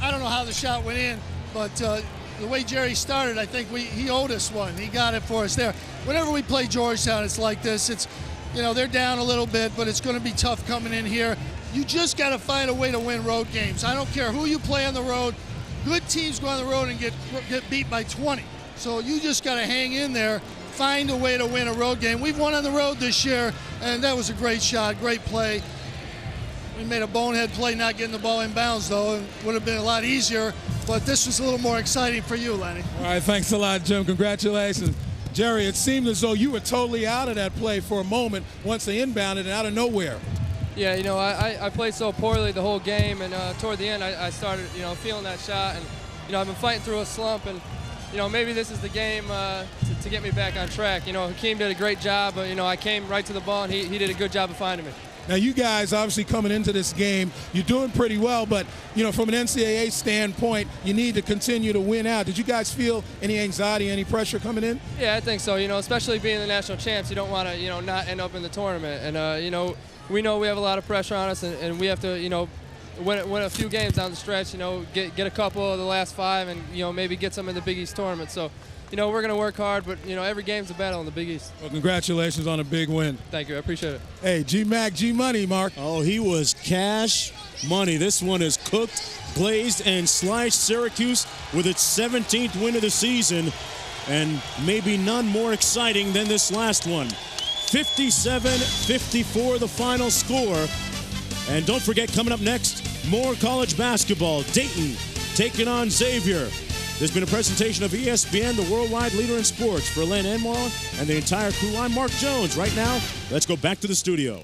I don't know how the shot went in, but the way Jerry started, I think he owed us one. He got it for us there. Whenever we play Georgetown, it's like this. It's, you know, they're down a little bit, but it's going to be tough coming in here. You just got to find a way to win road games. I don't care who you play on the road. Good teams go on the road and get beat by 20. So you just got to hang in there, find a way to win a road game. We've won on the road this year, and that was a great shot, great play. We made a bonehead play not getting the ball in bounds, though, and would have been a lot easier. But this was a little more exciting for you, Lenny. All right, thanks a lot, Jim. Congratulations. Jerry, it seemed as though you were totally out of that play for a moment once they inbounded and out of nowhere. Yeah, you know, I played so poorly the whole game, and toward the end I started, you know, feeling that shot, and, you know, I've been fighting through a slump, and, you know, maybe this is the game to get me back on track. You know, Hakeem did a great job, but, you know, I came right to the ball, and he did a good job of finding me. Now, you guys obviously coming into this game, you're doing pretty well, but, you know, from an NCAA standpoint, you need to continue to win out. Did you guys feel any anxiety, any pressure coming in? Yeah, I think so. You know, especially being the national champs, you don't want to, you know, not end up in the tournament, and, you know we have a lot of pressure on us, and we have to, you know, win a few games down the stretch, you know, get a couple of the last 5 and, you know, maybe get some in the Big East tournament. So, you know, we're going to work hard, but, you know, every game's a battle in the Big East. Well, congratulations on a big win. Thank you. I appreciate it. Hey, G-Mac, G-Money, Mark. Oh, he was cash money. This one is cooked, glazed, and sliced. Syracuse with its 17th win of the season, and maybe none more exciting than this last one. 57-54, the final score. And don't forget, coming up next, more college basketball. Dayton taking on Xavier. There's been a presentation of ESPN, the worldwide leader in sports. For Len Enwall and the entire crew, I'm Mark Jones. Right now, let's go back to the studio.